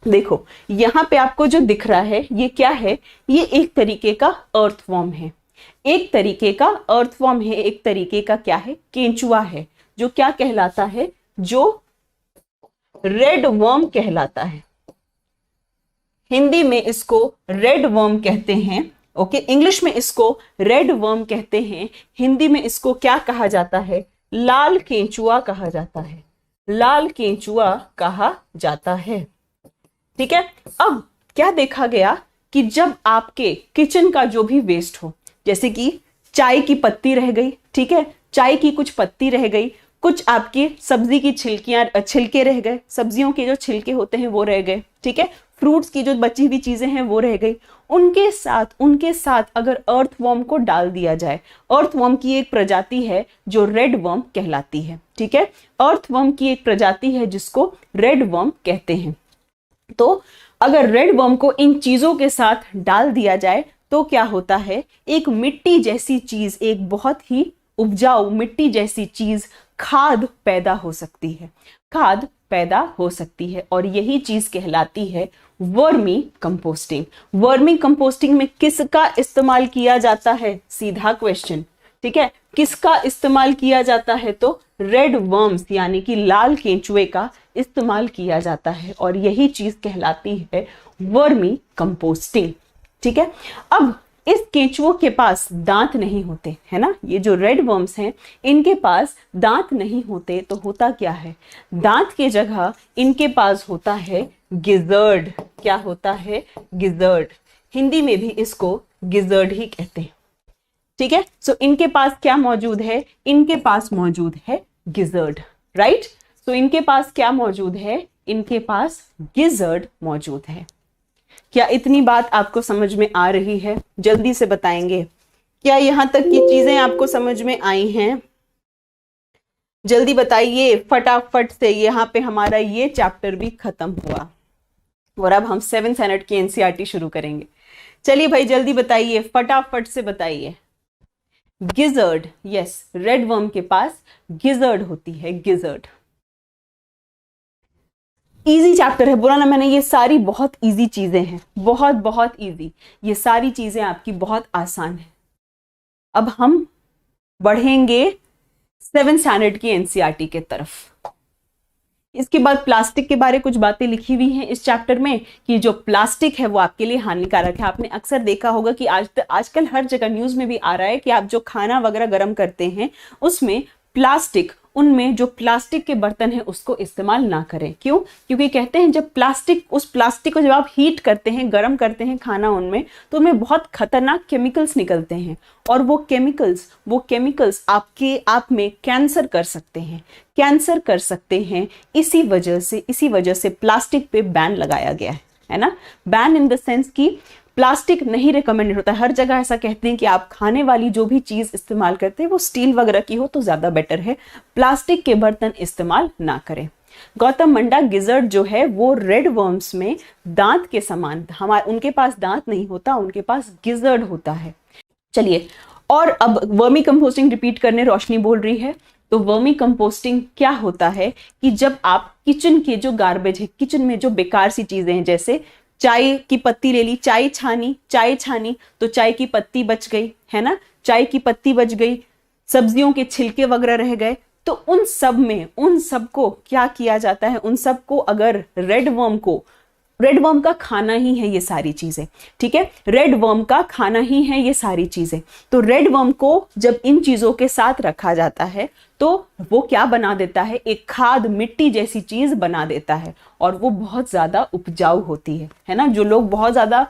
A: देखो यहां पे आपको जो दिख रहा है ये क्या है? ये एक तरीके का अर्थवॉर्म है, एक तरीके का अर्थवॉर्म है, एक तरीके का क्या है? केंचुआ है, जो क्या कहलाता है? जो रेड वर्म कहलाता है। हिंदी में इसको रेड वर्म कहते हैं, ओके। इंग्लिश में इसको रेड वर्म कहते हैं, हिंदी में इसको क्या कहा जाता है? लाल केंचुआ कहा जाता है, लाल केंचुआ कहा जाता है। ठीक है। अब क्या देखा गया कि जब आपके किचन का जो भी वेस्ट हो, जैसे कि चाय की पत्ती रह गई, ठीक है, चाय की कुछ पत्ती रह गई, कुछ आपकी सब्जी की छिलके रह गए, सब्जियों के जो छिलके होते हैं वो रह गए, ठीक है, फ्रूट्स की जो बची हुई चीजें हैं वो रह गई, उनके साथ अगर अर्थवॉर्म को डाल दिया जाए, अर्थवॉर्म की एक प्रजाति है जो रेड वर्म कहलाती है। ठीक है, अर्थवॉर्म की एक प्रजाति है जिसको रेड वर्म कहते हैं। तो अगर रेड वर्म को इन चीजों के साथ डाल दिया जाए तो क्या होता है? एक मिट्टी जैसी चीज, एक बहुत ही उपजाऊ मिट्टी जैसी चीज, खाद पैदा हो सकती है, खाद पैदा हो सकती है, और यही चीज कहलाती है वर्मी कंपोस्टिंग। वर्मी कंपोस्टिंग में किसका इस्तेमाल किया जाता है? सीधा क्वेश्चन, ठीक है, किसका इस्तेमाल किया जाता है? तो रेड वर्म्स यानी कि लाल केंचुए का इस्तेमाल किया जाता है, और यही चीज कहलाती है वर्मी कंपोस्टिंग। ठीक है। अब इस केंचुओं के पास दांत नहीं होते, है ना, ये जो रेड वर्म्स हैं इनके पास दांत नहीं होते, तो होता क्या है? दांत के जगह इनके पास होता है गिजर्ड। क्या होता है? गिजर्ड। हिंदी में भी इसको गिजर्ड ही कहते हैं। ठीक है। सो इनके पास क्या मौजूद है? इनके पास मौजूद है गिजर्ड, राइट। सो इनके पास क्या मौजूद है? इनके पास गिजर्ड मौजूद है। क्या इतनी बात आपको समझ में आ रही है? जल्दी से बताएंगे, क्या यहां तक की चीजें आपको समझ में आई हैं? जल्दी बताइए फटाफट से। यहाँ पे हमारा ये चैप्टर भी खत्म हुआ और अब हम 7th स्टैंडर्ड की एनसीईआरटी शुरू करेंगे। चलिए भाई जल्दी बताइए, फटाफट से बताइए। गिजर्ड, यस, रेड वर्म के पास गिजर्ड होती है, गिजर्ड। इजी चैप्टर है, बुरा ना मैंने, ये सारी बहुत इजी चीजें हैं, बहुत बहुत इजी, ये सारी चीजें आपकी बहुत आसान है। अब हम बढ़ेंगे 7th स्टैंडर्ड की एनसीईआरटी के तरफ। इसके बाद प्लास्टिक के बारे कुछ बातें लिखी हुई हैं इस चैप्टर में कि जो प्लास्टिक है वो आपके लिए हानिकारक है। आपने अक्सर देखा होगा कि आजकल हर जगह न्यूज में भी आ रहा है कि आप जो खाना वगैरह गर्म करते हैं उसमें प्लास्टिक, उनमें जो प्लास्टिक के बर्तन है उसको इस्तेमाल ना करें। क्यों? क्योंकि कहते हैं जब उस प्लास्टिक को जब आप हीट करते हैं, गर्म करते हैं खाना उनमें, तो उनमें बहुत खतरनाक केमिकल्स निकलते हैं, और वो केमिकल्स आप में कैंसर कर सकते हैं। इसी वजह से प्लास्टिक पे बैन लगाया गया है ना। बैन इन द सेंस की प्लास्टिक नहीं रिकमेंडेड होता है। हर जगह ऐसा कहते हैं कि आप खाने वाली जो भी चीज इस्तेमाल करते हैं वो स्टील वगैरह की हो तो ज्यादा बेटर है, प्लास्टिक के बर्तन इस्तेमाल ना करें। गौतम मंडा गिजर्ड जो है वो रेड वर्म्स में दांत के समान, उनके पास दांत नहीं होता, उनके पास गिजर्ड होता है। चलिए, और अब वर्मी कंपोस्टिंग रिपीट करने रोशनी बोल रही है। तो वर्मी कंपोस्टिंग क्या होता है कि जब आप किचन के जो गार्बेज है, किचन में जो बेकार सी चीजें हैं, जैसे चाय की पत्ती ले ली, चाय छानी तो चाय की पत्ती बच गई, है ना, चाय की पत्ती बच गई, सब्जियों के छिलके वगैरह रह गए, तो उन सब को क्या किया जाता है? उन सब को अगर रेड वर्म का खाना ही है ये सारी चीजें, ठीक है, रेड वर्म का खाना ही है ये सारी चीजें। तो रेड वर्म को जब इन चीजों के साथ रखा जाता है तो वो क्या बना देता है, एक खाद मिट्टी जैसी चीज बना देता है और वो बहुत ज्यादा उपजाऊ होती है ना। जो लोग बहुत ज्यादा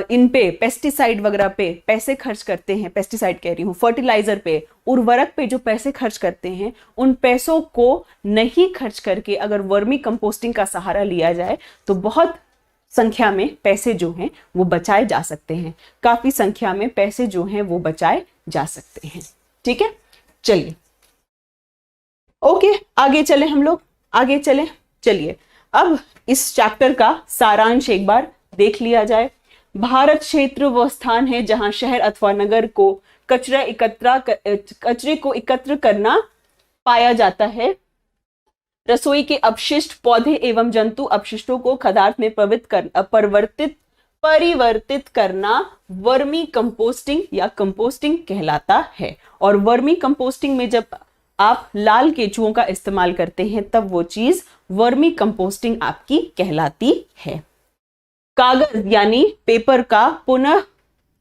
A: इन पे पेस्टिसाइड वगैरह पे पैसे खर्च करते हैं, पेस्टिसाइड कह रही हूँ, फर्टिलाइजर पे, उर्वरक पे जो पैसे खर्च करते हैं, उन पैसों को नहीं खर्च करके अगर वर्मी कंपोस्टिंग का सहारा लिया जाए तो बहुत संख्या में पैसे जो हैं वो बचाए जा सकते हैं, काफी संख्या में पैसे जो हैं वो बचाए जा सकते हैं। ठीक है, चलिए ओके, आगे चले हम लोग, आगे चले। चलिए अब इस चैप्टर का सारांश एक बार देख लिया जाए। भारत क्षेत्र वह स्थान है जहां शहर अथवा नगर को कचरे को एकत्र करना पाया जाता है। रसोई के अपशिष्ट, पौधे एवं जंतु अपशिष्टों को पदार्थ में परिवर्तित करना वर्मी कंपोस्टिंग या कंपोस्टिंग कहलाता है। और वर्मी कंपोस्टिंग में जब आप लाल केचुओं का इस्तेमाल करते हैं तब वो चीज वर्मी कंपोस्टिंग आपकी कहलाती है। कागज यानी पेपर का पुनः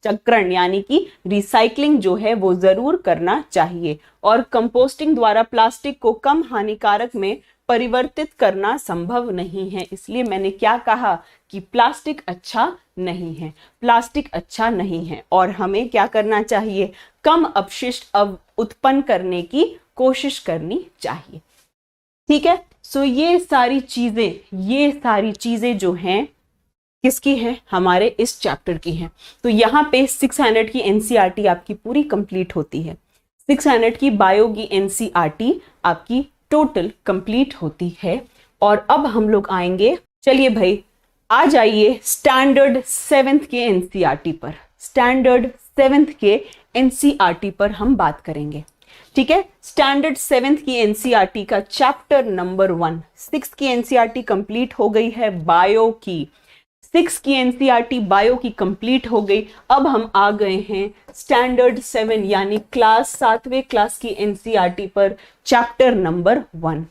A: चक्रण यानी कि रिसाइकलिंग जो है वो जरूर करना चाहिए। और कंपोस्टिंग द्वारा प्लास्टिक को कम हानिकारक में परिवर्तित करना संभव नहीं है। इसलिए मैंने क्या कहा कि प्लास्टिक अच्छा नहीं है, प्लास्टिक अच्छा नहीं है और हमें क्या करना चाहिए, कम अपशिष्ट उत्पन्न करने की कोशिश करनी चाहिए। ठीक है, सो ये सारी चीजें जो हैं किसकी है, हमारे इस चैप्टर की है। तो यहाँ पे 600 की एनसीईआरटी आपकी पूरी कंप्लीट होती है, 600 की बायो की एनसीईआरटी आपकी टोटल कंप्लीट होती है। और अब हम लोग आएंगे, चलिए भाई आ जाइए स्टैंडर्ड 7th के एनसीईआरटी पर। स्टैंडर्ड 7th के एनसीईआरटी पर हम बात करेंगे। ठीक है, स्टैंडर्ड 7th की एनसीईआरटी का चैप्टर नंबर 1, 6 की एनसीईआरटी कंप्लीट हो गई है बायो की, 6 की एनसीईआरटी बायो की कंप्लीट हो गई। अब हम आ गए हैं स्टैंडर्ड 7 यानी क्लास 7वें क्लास की एनसीईआरटी पर, chapter number 1।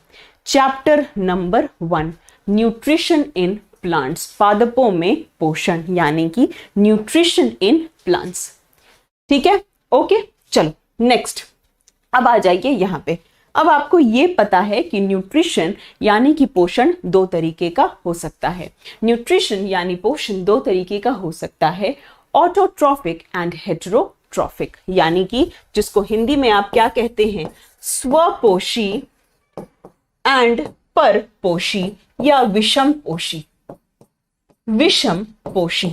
A: Chapter number 1 nutrition in plants, पादपों में पोषण यानी कि न्यूट्रिशन इन प्लांट्स। ठीक है, ओके, चलो नेक्स्ट अब आ जाइए यहाँ पे। अब आपको ये पता है कि न्यूट्रिशन यानी कि पोषण दो तरीके का हो सकता है। न्यूट्रिशन यानी पोषण दो तरीके का हो सकता है, ऑटोट्रॉफिक एंड हेटेरोट्रॉफिक, यानी कि जिसको हिंदी में आप क्या कहते हैं, स्वपोषी एंड परपोषी या विषम पोषी। विषम पोषी,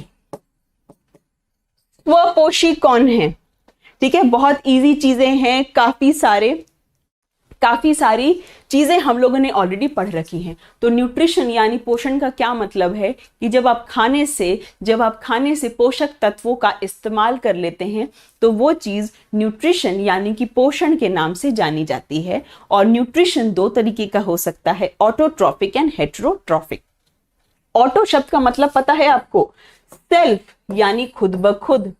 A: स्वपोषी कौन है? ठीक है, बहुत इजी चीजें हैं, काफी सारी चीजें हम लोगों ने ऑलरेडी पढ़ रखी हैं। तो न्यूट्रिशन यानी पोषण का क्या मतलब है कि जब आप खाने से पोषक तत्वों का इस्तेमाल कर लेते हैं तो वो चीज न्यूट्रिशन यानी कि पोषण के नाम से जानी जाती है। और न्यूट्रिशन दो तरीके का हो सकता है, ऑटोट्रॉफिक एंड हेटेरोट्रॉफिक। ऑटो शब्द का मतलब पता है आपको, सेल्फ यानी खुद ब खुद।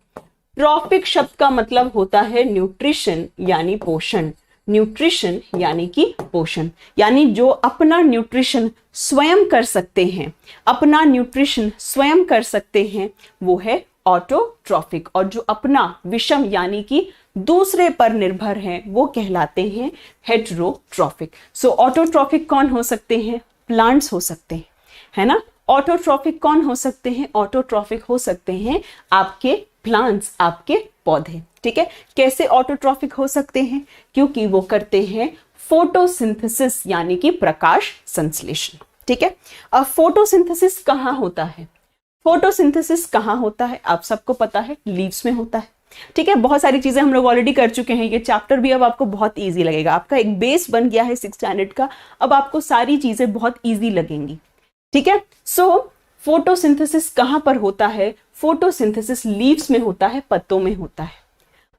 A: ट्रॉफिक शब्द का मतलब होता है न्यूट्रिशन यानी पोषण। न्यूट्रिशन यानी कि पोषण, यानी जो अपना न्यूट्रिशन स्वयं कर सकते हैं, अपना न्यूट्रिशन स्वयं कर सकते हैं वो है ऑटोट्रॉफिक। और जो अपना विषम यानी कि दूसरे पर निर्भर हैं वो कहलाते हैं हेटेरोट्रॉफिक। सो ऑटोट्रॉफिक कौन हो सकते हैं? प्लांट्स हो सकते हैं, है ना। ऑटोट्रॉफिक कौन हो सकते हैं? ऑटोट्रॉफिक हो सकते हैं आपके प्लांट्स, आपके पौधे। ठीक है, कैसे ऑटोट्रॉफिक हो सकते हैं? क्योंकि वो करते हैं फोटोसिंथेसिस यानी कि प्रकाश संश्लेषण। ठीक है, अब फोटोसिंथेसिस कहाँ होता है? फोटोसिंथेसिस कहाँ होता है आप सबको पता है, लीव्स में होता है। ठीक है, बहुत सारी चीजें हम लोग ऑलरेडी कर चुके हैं, ये चैप्टर भी अब आपको बहुत इजी लगेगा। आपका एक बेस बन गया है 6th स्टैंडर्ड का, अब आपको सारी चीजें बहुत इजी लगेंगी। ठीक है, सो फोटोसिंथेसिस कहां पर होता है? फोटोसिंथेसिस लीव्स में होता है, पत्तों में होता है।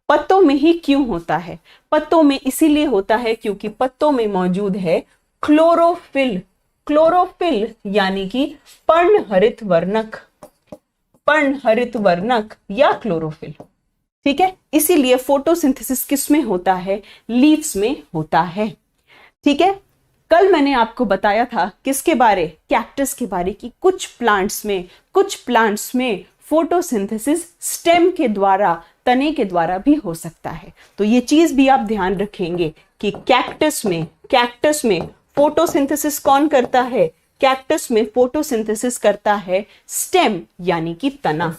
A: पत्तों में ही क्यों होता है? पत्तों में इसीलिए होता है क्योंकि पत्तों में मौजूद है क्लोरोफिल। क्लोरोफिल यानी कि पर्णहरित वर्णक या क्लोरोफिल। ठीक है, इसीलिए फोटोसिंथेसिस किस में होता है? लीव्स में होता है। ठीक है, कल मैंने आपको बताया था किसके बारे? कैक्टस के बारे की कुछ प्लांट्स में फोटोसिंथेसिस स्टेम के द्वारा, तने के द्वारा भी हो सकता है। तो ये चीज भी आप ध्यान रखेंगे कि कैक्टस में फोटोसिंथेसिस कौन करता है? कैक्टस में फोटोसिंथेसिस करता है स्टेम यानी कि तना,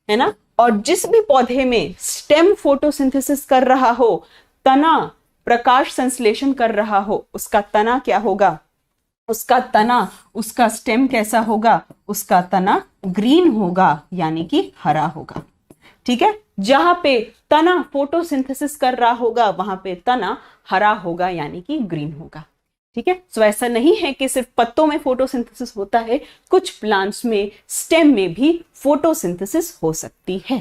A: है ना। और जिस भी पौधे में स्टेम फोटोसिंथेसिस कर रहा हो, तना प्रकाश संश्लेषण कर रहा हो, उसका तना क्या होगा? उसका स्टेम कैसा होगा? उसका तना ग्रीन होगा यानी कि हरा होगा। ठीक है, जहां पे तना फोटोसिंथेसिस कर रहा होगा वहां पे तना हरा होगा यानी कि ग्रीन होगा। ठीक है, सो ऐसा नहीं है कि सिर्फ पत्तों में फोटोसिंथेसिस होता है, कुछ प्लांट्स में, स्टेम में भी फोटोसिंथेसिस हो सकती है।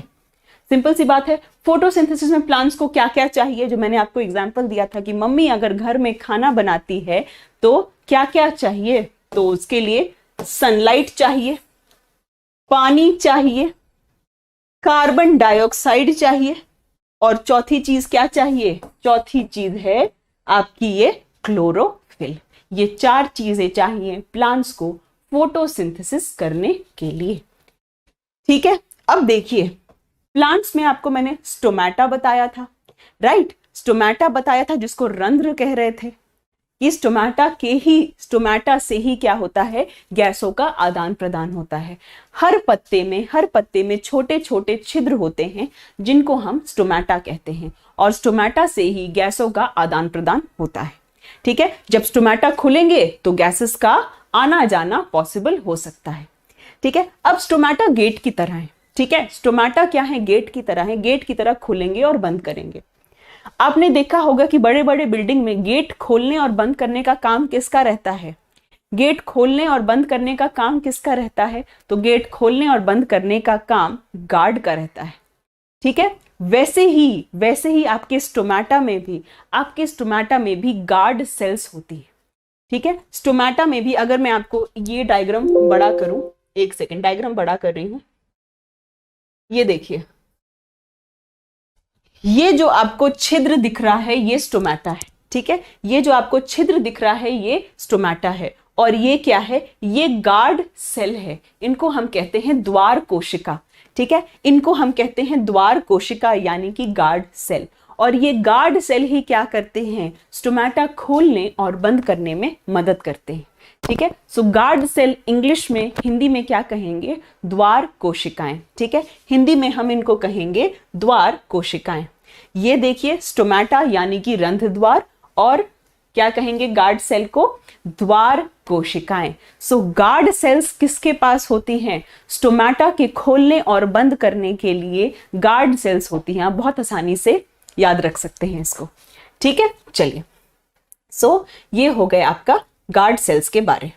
A: सिंपल सी बात है। फोटोसिंथेसिस में प्लांट्स को क्या क्या चाहिए? जो मैंने आपको एग्जांपल दिया था कि मम्मी अगर घर में खाना बनाती है तो क्या क्या चाहिए? तो उसके लिए सनलाइट चाहिए, पानी चाहिए, कार्बन डाइऑक्साइड चाहिए, और चौथी चीज क्या चाहिए? चौथी चीज है आपकी ये क्लोरोफिल। ये 4 चीजें चाहिए प्लांट्स को फोटोसिंथेसिस करने के लिए। ठीक है, अब देखिए प्लांट्स में आपको मैंने स्टोमेटा बताया था, राइट। स्टोमेटा बताया था जिसको रंध्र कह रहे थे। कि स्टोमेटा से ही क्या होता है? गैसों का आदान प्रदान होता है। हर पत्ते में छोटे छोटे छिद्र होते हैं जिनको हम स्टोमेटा कहते हैं, और स्टोमेटा से ही गैसों का आदान प्रदान होता है। ठीक है, जब स्टोमेटा खुलेंगे तो गैसेस का आना जाना पॉसिबल हो सकता है। ठीक है, अब स्टोमेटा गेट की तरह है। ठीक है, स्टोमेटा क्या है? गेट की तरह है, गेट की तरह खुलेंगे और बंद करेंगे। आपने देखा होगा कि बड़े बड़े बिल्डिंग में गेट खोलने और बंद करने का काम किसका रहता है? गेट खोलने और बंद करने का काम किसका रहता है? तो गेट खोलने और बंद करने का काम गार्ड का रहता है। ठीक है, वैसे ही आपके स्टोमेटा में भी गार्ड सेल्स होती है। ठीक है, स्टोमेटा में भी, अगर मैं आपको ये डायग्राम बड़ा करूं, एक सेकेंड, डायग्राम बड़ा कर रही हूं, ये देखिए, ये जो आपको छिद्र दिख रहा है ये स्टोमेटा है। ठीक है, ये जो आपको छिद्र दिख रहा है ये स्टोमेटा है, और ये क्या है? ये गार्ड सेल है। इनको हम कहते हैं द्वार कोशिका। ठीक है, इनको हम कहते हैं द्वार कोशिका यानी कि गार्ड सेल। और ये गार्ड सेल ही क्या करते हैं? स्टोमेटा खोलने और बंद करने में मदद करते हैं। ठीक है, सो गार्ड सेल इंग्लिश में, हिंदी में क्या कहेंगे? द्वार कोशिकाएं। ठीक है, हिंदी में हम इनको कहेंगे द्वार कोशिकाएं। ये देखिए स्टोमेटा यानी कि रंध्र द्वार, और क्या कहेंगे गार्ड सेल को? द्वार कोशिकाएं। सो गार्ड सेल्स किसके पास होती हैं? स्टोमेटा के खोलने और बंद करने के लिए गार्ड सेल्स होती हैं। आप बहुत आसानी से याद रख सकते हैं इसको। ठीक है, चलिए, सो ये हो गए आपका गार्ड सेल्स के बारे।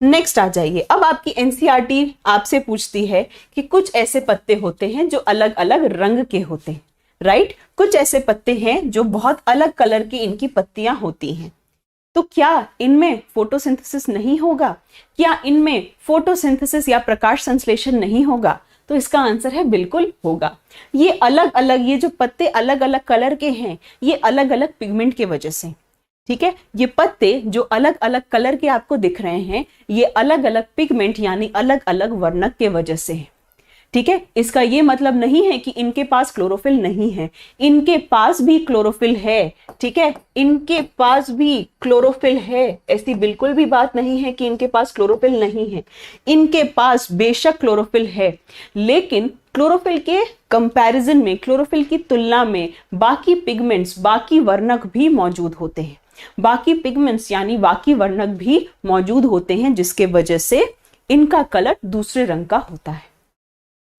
A: नेक्स्ट आ जाइए। अब आपकी एनसीईआरटी आपसे पूछती है कि कुछ ऐसे पत्ते होते हैं जो अलग अलग रंग के होते हैं, राइट। कुछ ऐसे पत्ते हैं जो बहुत अलग कलर की इनकी पत्तियां होती हैं। तो क्या इनमें फोटोसिंथेसिस नहीं होगा? क्या इनमें फोटोसिंथेसिस या प्रकाश संश्लेषण नहीं होगा? तो इसका आंसर है बिल्कुल होगा। ये जो पत्ते अलग अलग कलर के हैं, ये अलग अलग पिगमेंट की वजह से। ठीक है, ये पत्ते जो अलग अलग कलर के आपको दिख रहे हैं, ये अलग अलग पिगमेंट यानी अलग अलग वर्णक के वजह से है। ठीक है, इसका ये मतलब नहीं है कि इनके पास क्लोरोफिल नहीं है, इनके पास भी क्लोरोफिल है। ठीक है, इनके पास भी क्लोरोफिल है, ऐसी बिल्कुल भी बात नहीं है कि इनके पास क्लोरोफिल नहीं है। इनके पास बेशक क्लोरोफिल है, लेकिन क्लोरोफिल के कंपैरिजन में, क्लोरोफिल की तुलना में बाकी पिगमेंट्स, बाकी वर्णक भी मौजूद होते हैं। बाकी पिगमेंट्स यानी बाकी वर्णक भी मौजूद होते हैं, जिसके वजह से इनका कलर दूसरे रंग का होता है।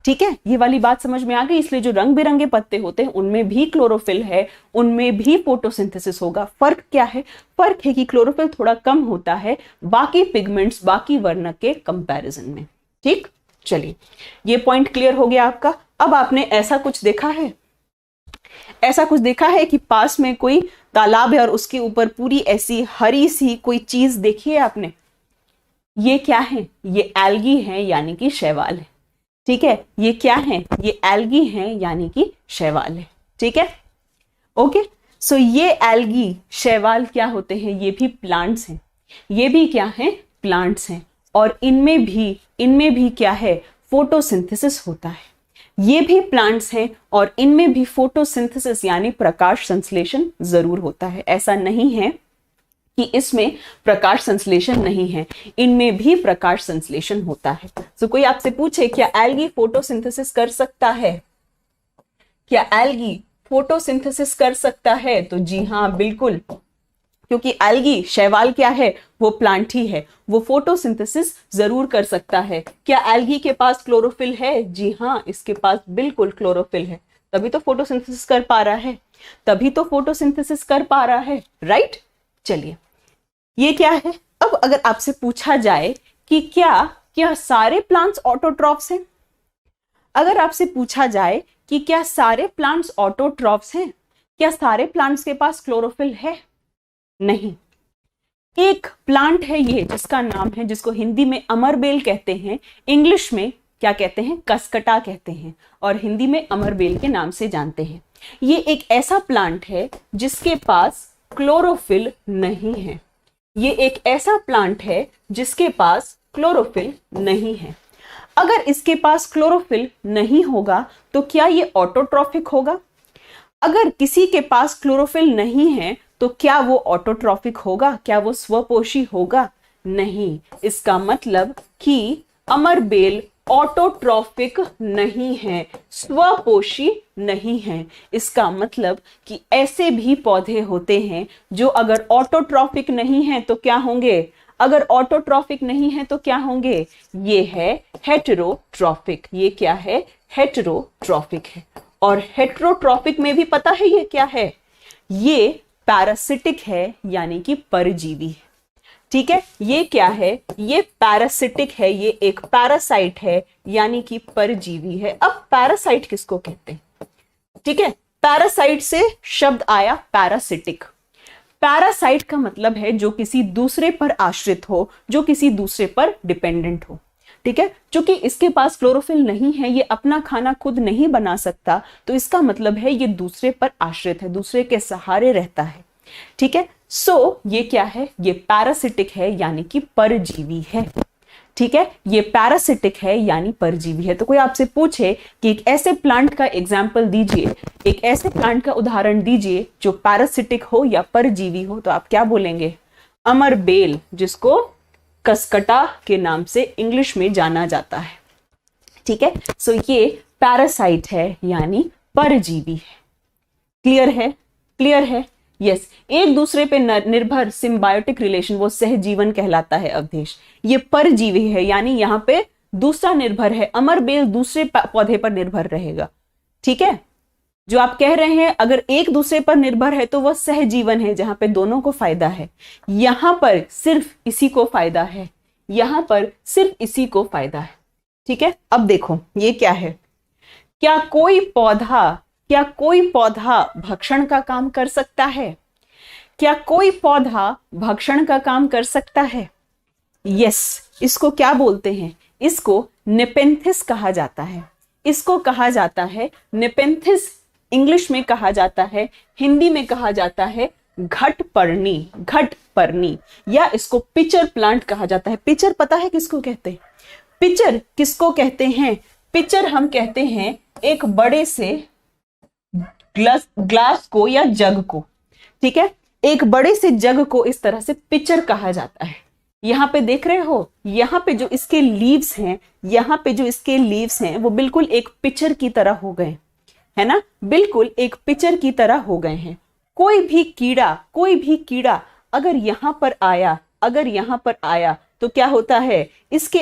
A: ठीक है, ये वाली बात समझ में आ गई। इसलिए जो रंग बिरंगे पत्ते होते हैं उनमें भी क्लोरोफिल है, उनमें भी फोटोसिंथेसिस होगा। फर्क क्या है? फर्क है कि क्लोरोफिल थोड़ा कम होता है बाकी पिगमेंट्स, बाकी वर्णक के कंपैरिजन में। ठीक, चलिए, ये पॉइंट क्लियर हो गया आपका। अब आपने ऐसा कुछ देखा है कि पास में कोई तालाब है और उसके ऊपर पूरी ऐसी हरी सी कोई चीज देखी है आपने? ये क्या है? ये एल्गी है यानी कि शैवाल है। ठीक है, ये क्या है? ये एल्गी है यानी कि शैवाल है। ठीक है, ओके। सो ये एल्गी, शैवाल क्या होते हैं? ये भी प्लांट्स हैं। ये भी क्या है? प्लांट्स हैं। और इनमें भी क्या है? फोटोसिंथेसिस होता है। ये भी प्लांट्स हैं और इनमें भी फोटोसिंथेसिस यानी प्रकाश संश्लेषण जरूर होता है। ऐसा नहीं है कि इसमें प्रकाश संश्लेषण नहीं है, इनमें भी प्रकाश संश्लेषण होता है। तो कोई आपसे पूछे क्या एल्गी फोटोसिंथेसिस कर सकता है, क्या एल्गी फोटोसिंथेसिस कर सकता है, तो जी हाँ बिल्कुल, क्योंकि एल्गी शैवाल क्या है, वो प्लांट ही है, वो फोटोसिंथेसिस जरूर कर सकता है। क्या एल्गी के पास क्लोरोफिल है, जी हाँ इसके पास बिल्कुल क्लोरोफिल है, तभी तो फोटोसिंथेसिस कर पा रहा है, तभी तो फोटोसिंथेसिस कर पा रहा है, राइट। चलिए ये क्या है। अब अगर आपसे पूछा जाए कि क्या क्या सारे प्लांट्स ऑटोट्रॉफ्स हैं, अगर आपसे पूछा जाए कि क्या सारे प्लांट्स ऑटोट्रॉफ्स हैं, क्या सारे प्लांट्स के पास क्लोरोफिल है, नहीं। एक प्लांट है ये जिसका नाम है, जिसको हिंदी में अमरबेल कहते हैं, इंग्लिश में क्या कहते हैं, कसकटा कहते हैं, और हिंदी में अमरबेल के नाम से जानते हैं। ये एक ऐसा प्लांट है जिसके पास क्लोरोफिल नहीं है, ये एक ऐसा प्लांट है जिसके पास क्लोरोफिल नहीं है। अगर इसके पास क्लोरोफिल नहीं होगा तो क्या ये ऑटोट्रॉफिक होगा? अगर किसी के पास क्लोरोफिल नहीं है तो क्या वो ऑटोट्रॉफिक होगा, क्या वो स्वपोषी होगा? नहीं। इसका मतलब कि अमरबेल ऑटोट्रॉफिक नहीं है, स्वपोषी नहीं है। इसका मतलब कि ऐसे भी पौधे होते हैं जो अगर ऑटोट्रॉफिक नहीं है तो क्या होंगे, अगर ऑटोट्रॉफिक नहीं है तो क्या होंगे, ये है हेटेरोट्रॉफिक। ये क्या है, हेटेरोट्रॉफिक है। और हेटेरोट्रॉफिक में भी पता है ये क्या है, ये पैरासिटिक है यानी कि परजीवी है। ठीक है, ये क्या है, ये पैरासिटिक है, ये एक पैरासाइट है यानी कि परजीवी है। अब पैरासाइट किसको कहते हैं? ठीक है, पैरासाइट से शब्द आया पैरासिटिक। पैरासाइट का मतलब है जो किसी दूसरे पर आश्रित हो, जो किसी दूसरे पर डिपेंडेंट हो। ठीक है, क्योंकि इसके पास क्लोरोफिल नहीं है, ये अपना खाना खुद नहीं बना सकता, तो इसका मतलब है ये दूसरे पर आश्रित है, दूसरे के सहारे रहता है। ठीक है, सो ये क्या है, ये पैरासिटिक है यानी कि परजीवी है। ठीक है, ये पैरासिटिक है यानी परजीवी है। तो कोई आपसे पूछे कि एक ऐसे प्लांट का एग्जाम्पल दीजिए, एक ऐसे प्लांट का उदाहरण दीजिए जो पैरासिटिक हो या परजीवी हो, तो आप क्या बोलेंगे? अमरबेल, जिसको कसकटा के नाम से इंग्लिश में जाना जाता है। ठीक है, सो ये पैरासाइट है यानी परजीवी है। क्लियर है, क्लियर है? यस, एक दूसरे पे निर्भर सिम्बायोटिक रिलेशन, वो सहजीवन कहलाता है अवधेश। ये परजीवी है यानी यहां पे दूसरा निर्भर है, अमरबेल दूसरे पौधे पर निर्भर रहेगा। ठीक है, जो आप कह रहे हैं अगर एक दूसरे पर निर्भर है तो वह सहजीवन है जहां पे दोनों को फायदा है। यहां पर सिर्फ इसी को फायदा है, यहां पर सिर्फ इसी को फायदा है। ठीक है, अब देखो ये क्या है, क्या कोई पौधा भक्षण का काम कर सकता है? क्या कोई पौधा भक्षण का काम कर सकता है? यस, इसको क्या बोलते हैं? इसको नेपेंथिस कहा जाता है, इसको कहा जाता है नेपेंथिस। इंग्लिश में कहा जाता है, हिंदी में कहा जाता है घटपर्णी, घटपर्णी, या इसको पिचर प्लांट कहा जाता है। पिचर पता है किसको कहते हैं? पिचर किसको कहते हैं? पिचर हम कहते हैं एक बड़े से ग्लास को या जग को। ठीक है, एक बड़े से जग को इस तरह से पिचर कहा जाता है। यहां पे देख रहे हो, यहां पे जो इसके लीव्स हैं, यहां पे जो इसके लीव्स हैं वो बिल्कुल एक पिचर की तरह हो गए, है ना, बिल्कुल एक पिचर की तरह हो गए हैं। कोई भी कीड़ा अगर यहां पर आया, अगर यहां पर आया तो क्या होता है, इसके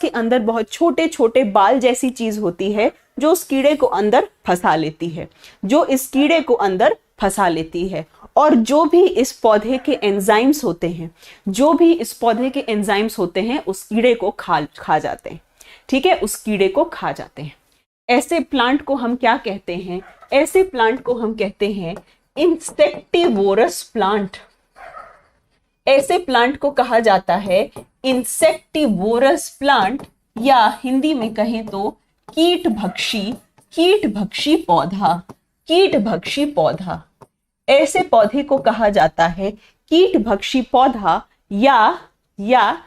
A: अंदर बहुत छोटे छोटे बाल जैसी चीज होती है जो उस कीड़े को अंदर फंसा लेती है, जो इस कीड़े को अंदर फंसा लेती है। और जो भी इस पौधे के एंजाइम्स होते हैं, जो भी इस पौधे के एंजाइम्स होते हैं उस कीड़े को खा जाते हैं। ठीक है, उस कीड़े को खा जाते हैं। ऐसे प्लांट को हम क्या कहते हैं? ऐसे प्लांट को हम कहते हैं इंसेक्टिवोरस प्लांट। ऐसे प्लांट को कहा जाता है इंसेक्टिवोरस प्लांट, या हिंदी में कहें तो कीटभक्षी पौधा, कीटभक्षी पौधा। ऐसे पौधे को कहा जाता है कीटभक्षी पौधा या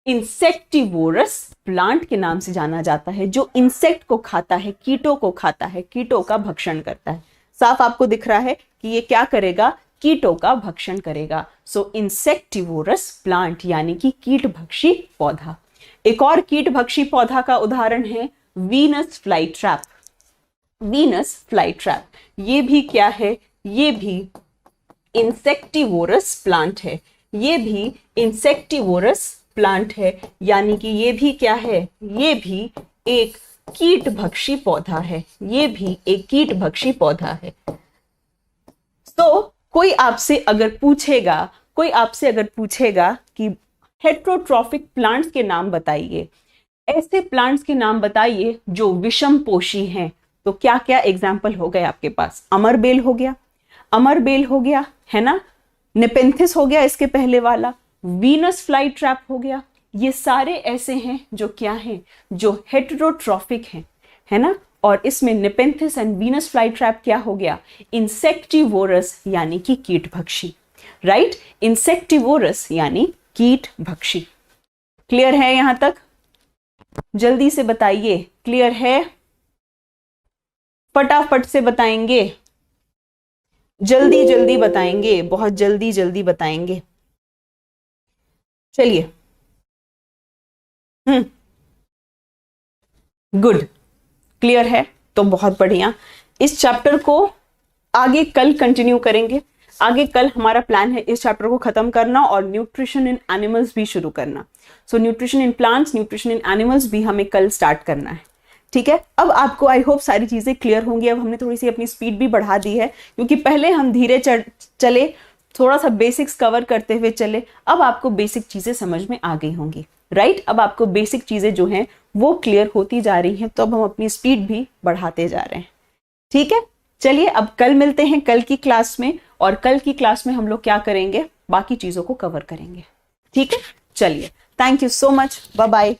A: इंसेक्टिवोरस प्लांट के नाम से जाना जाता है, जो इंसेक्ट को खाता है, कीटों को खाता है, कीटों का भक्षण करता है। साफ आपको दिख रहा है कि ये क्या करेगा, कीटों का भक्षण करेगा। सो इंसेक्टिवोरस प्लांट यानी कि कीट भक्षी पौधा। एक और कीट भक्षी पौधा का उदाहरण है Venus fly trap. Venus fly trap ये भी क्या है, ये भी इंसेक्टिवोरस प्लांट है। ये भी इंसेक्टिवोरस प्लांट है, यानी कि ये भी क्या है, ये भी एक कीट भक्षी पौधा है। ये भी एक कीट भक्षी पौधा है। तो कोई आपसे अगर पूछेगा कि हेट्रोट्रॉफिक प्लांट्स के नाम बताइए, ऐसे प्लांट्स के नाम बताइए जो विषम पोषी हैं, तो क्या क्या एग्जाम्पल हो गए आपके पास? अमरबेल हो गया, है ना, नेपेंथिस हो गया इसके पहले वाला, वीनस फ्लाई ट्रैप हो गया। ये सारे ऐसे हैं जो क्या हैं, जो हेटेरोट्रॉफिक हैं, है ना। और इसमें Nepenthes and Venus fly trap क्या हो गया, इंसेक्टिवोरस यानी कि कीट भक्षी, राइट। इंसेक्टिवोरस यानी कीट भक्षी। क्लियर है यहां तक? जल्दी से बताइए, क्लियर है? फटाफट से बताएंगे, जल्दी जल्दी बताएंगे, बहुत जल्दी जल्दी बताएंगे। चलिए, गुड, क्लियर है तो बहुत बढ़िया। इस चैप्टर को आगे कल कंटिन्यू करेंगे। आगे कल हमारा प्लान है इस चैप्टर को खत्म करना और न्यूट्रिशन इन एनिमल्स भी शुरू करना। So nutrition in plants, nutrition in animals भी हमें कल स्टार्ट करना है, ठीक है। अब आपको आई होप सारी चीजें क्लियर होंगी। अब हमने थोड़ी सी अपनी स्पीड भी बढ़ा दी है, क्योंकि पहले हम धीरे चले, थोड़ा सा बेसिक्स कवर करते हुए चले। अब आपको बेसिक चीजें समझ में आ गई होंगी, राइट। अब आपको बेसिक चीजें जो हैं वो क्लियर होती जा रही हैं, तो अब हम अपनी स्पीड भी बढ़ाते जा रहे हैं, ठीक है। चलिए, अब कल मिलते हैं कल की क्लास में, और कल की क्लास में हम लोग क्या करेंगे, बाकी चीजों को कवर करेंगे, ठीक है। चलिए, thank you so much, bye bye.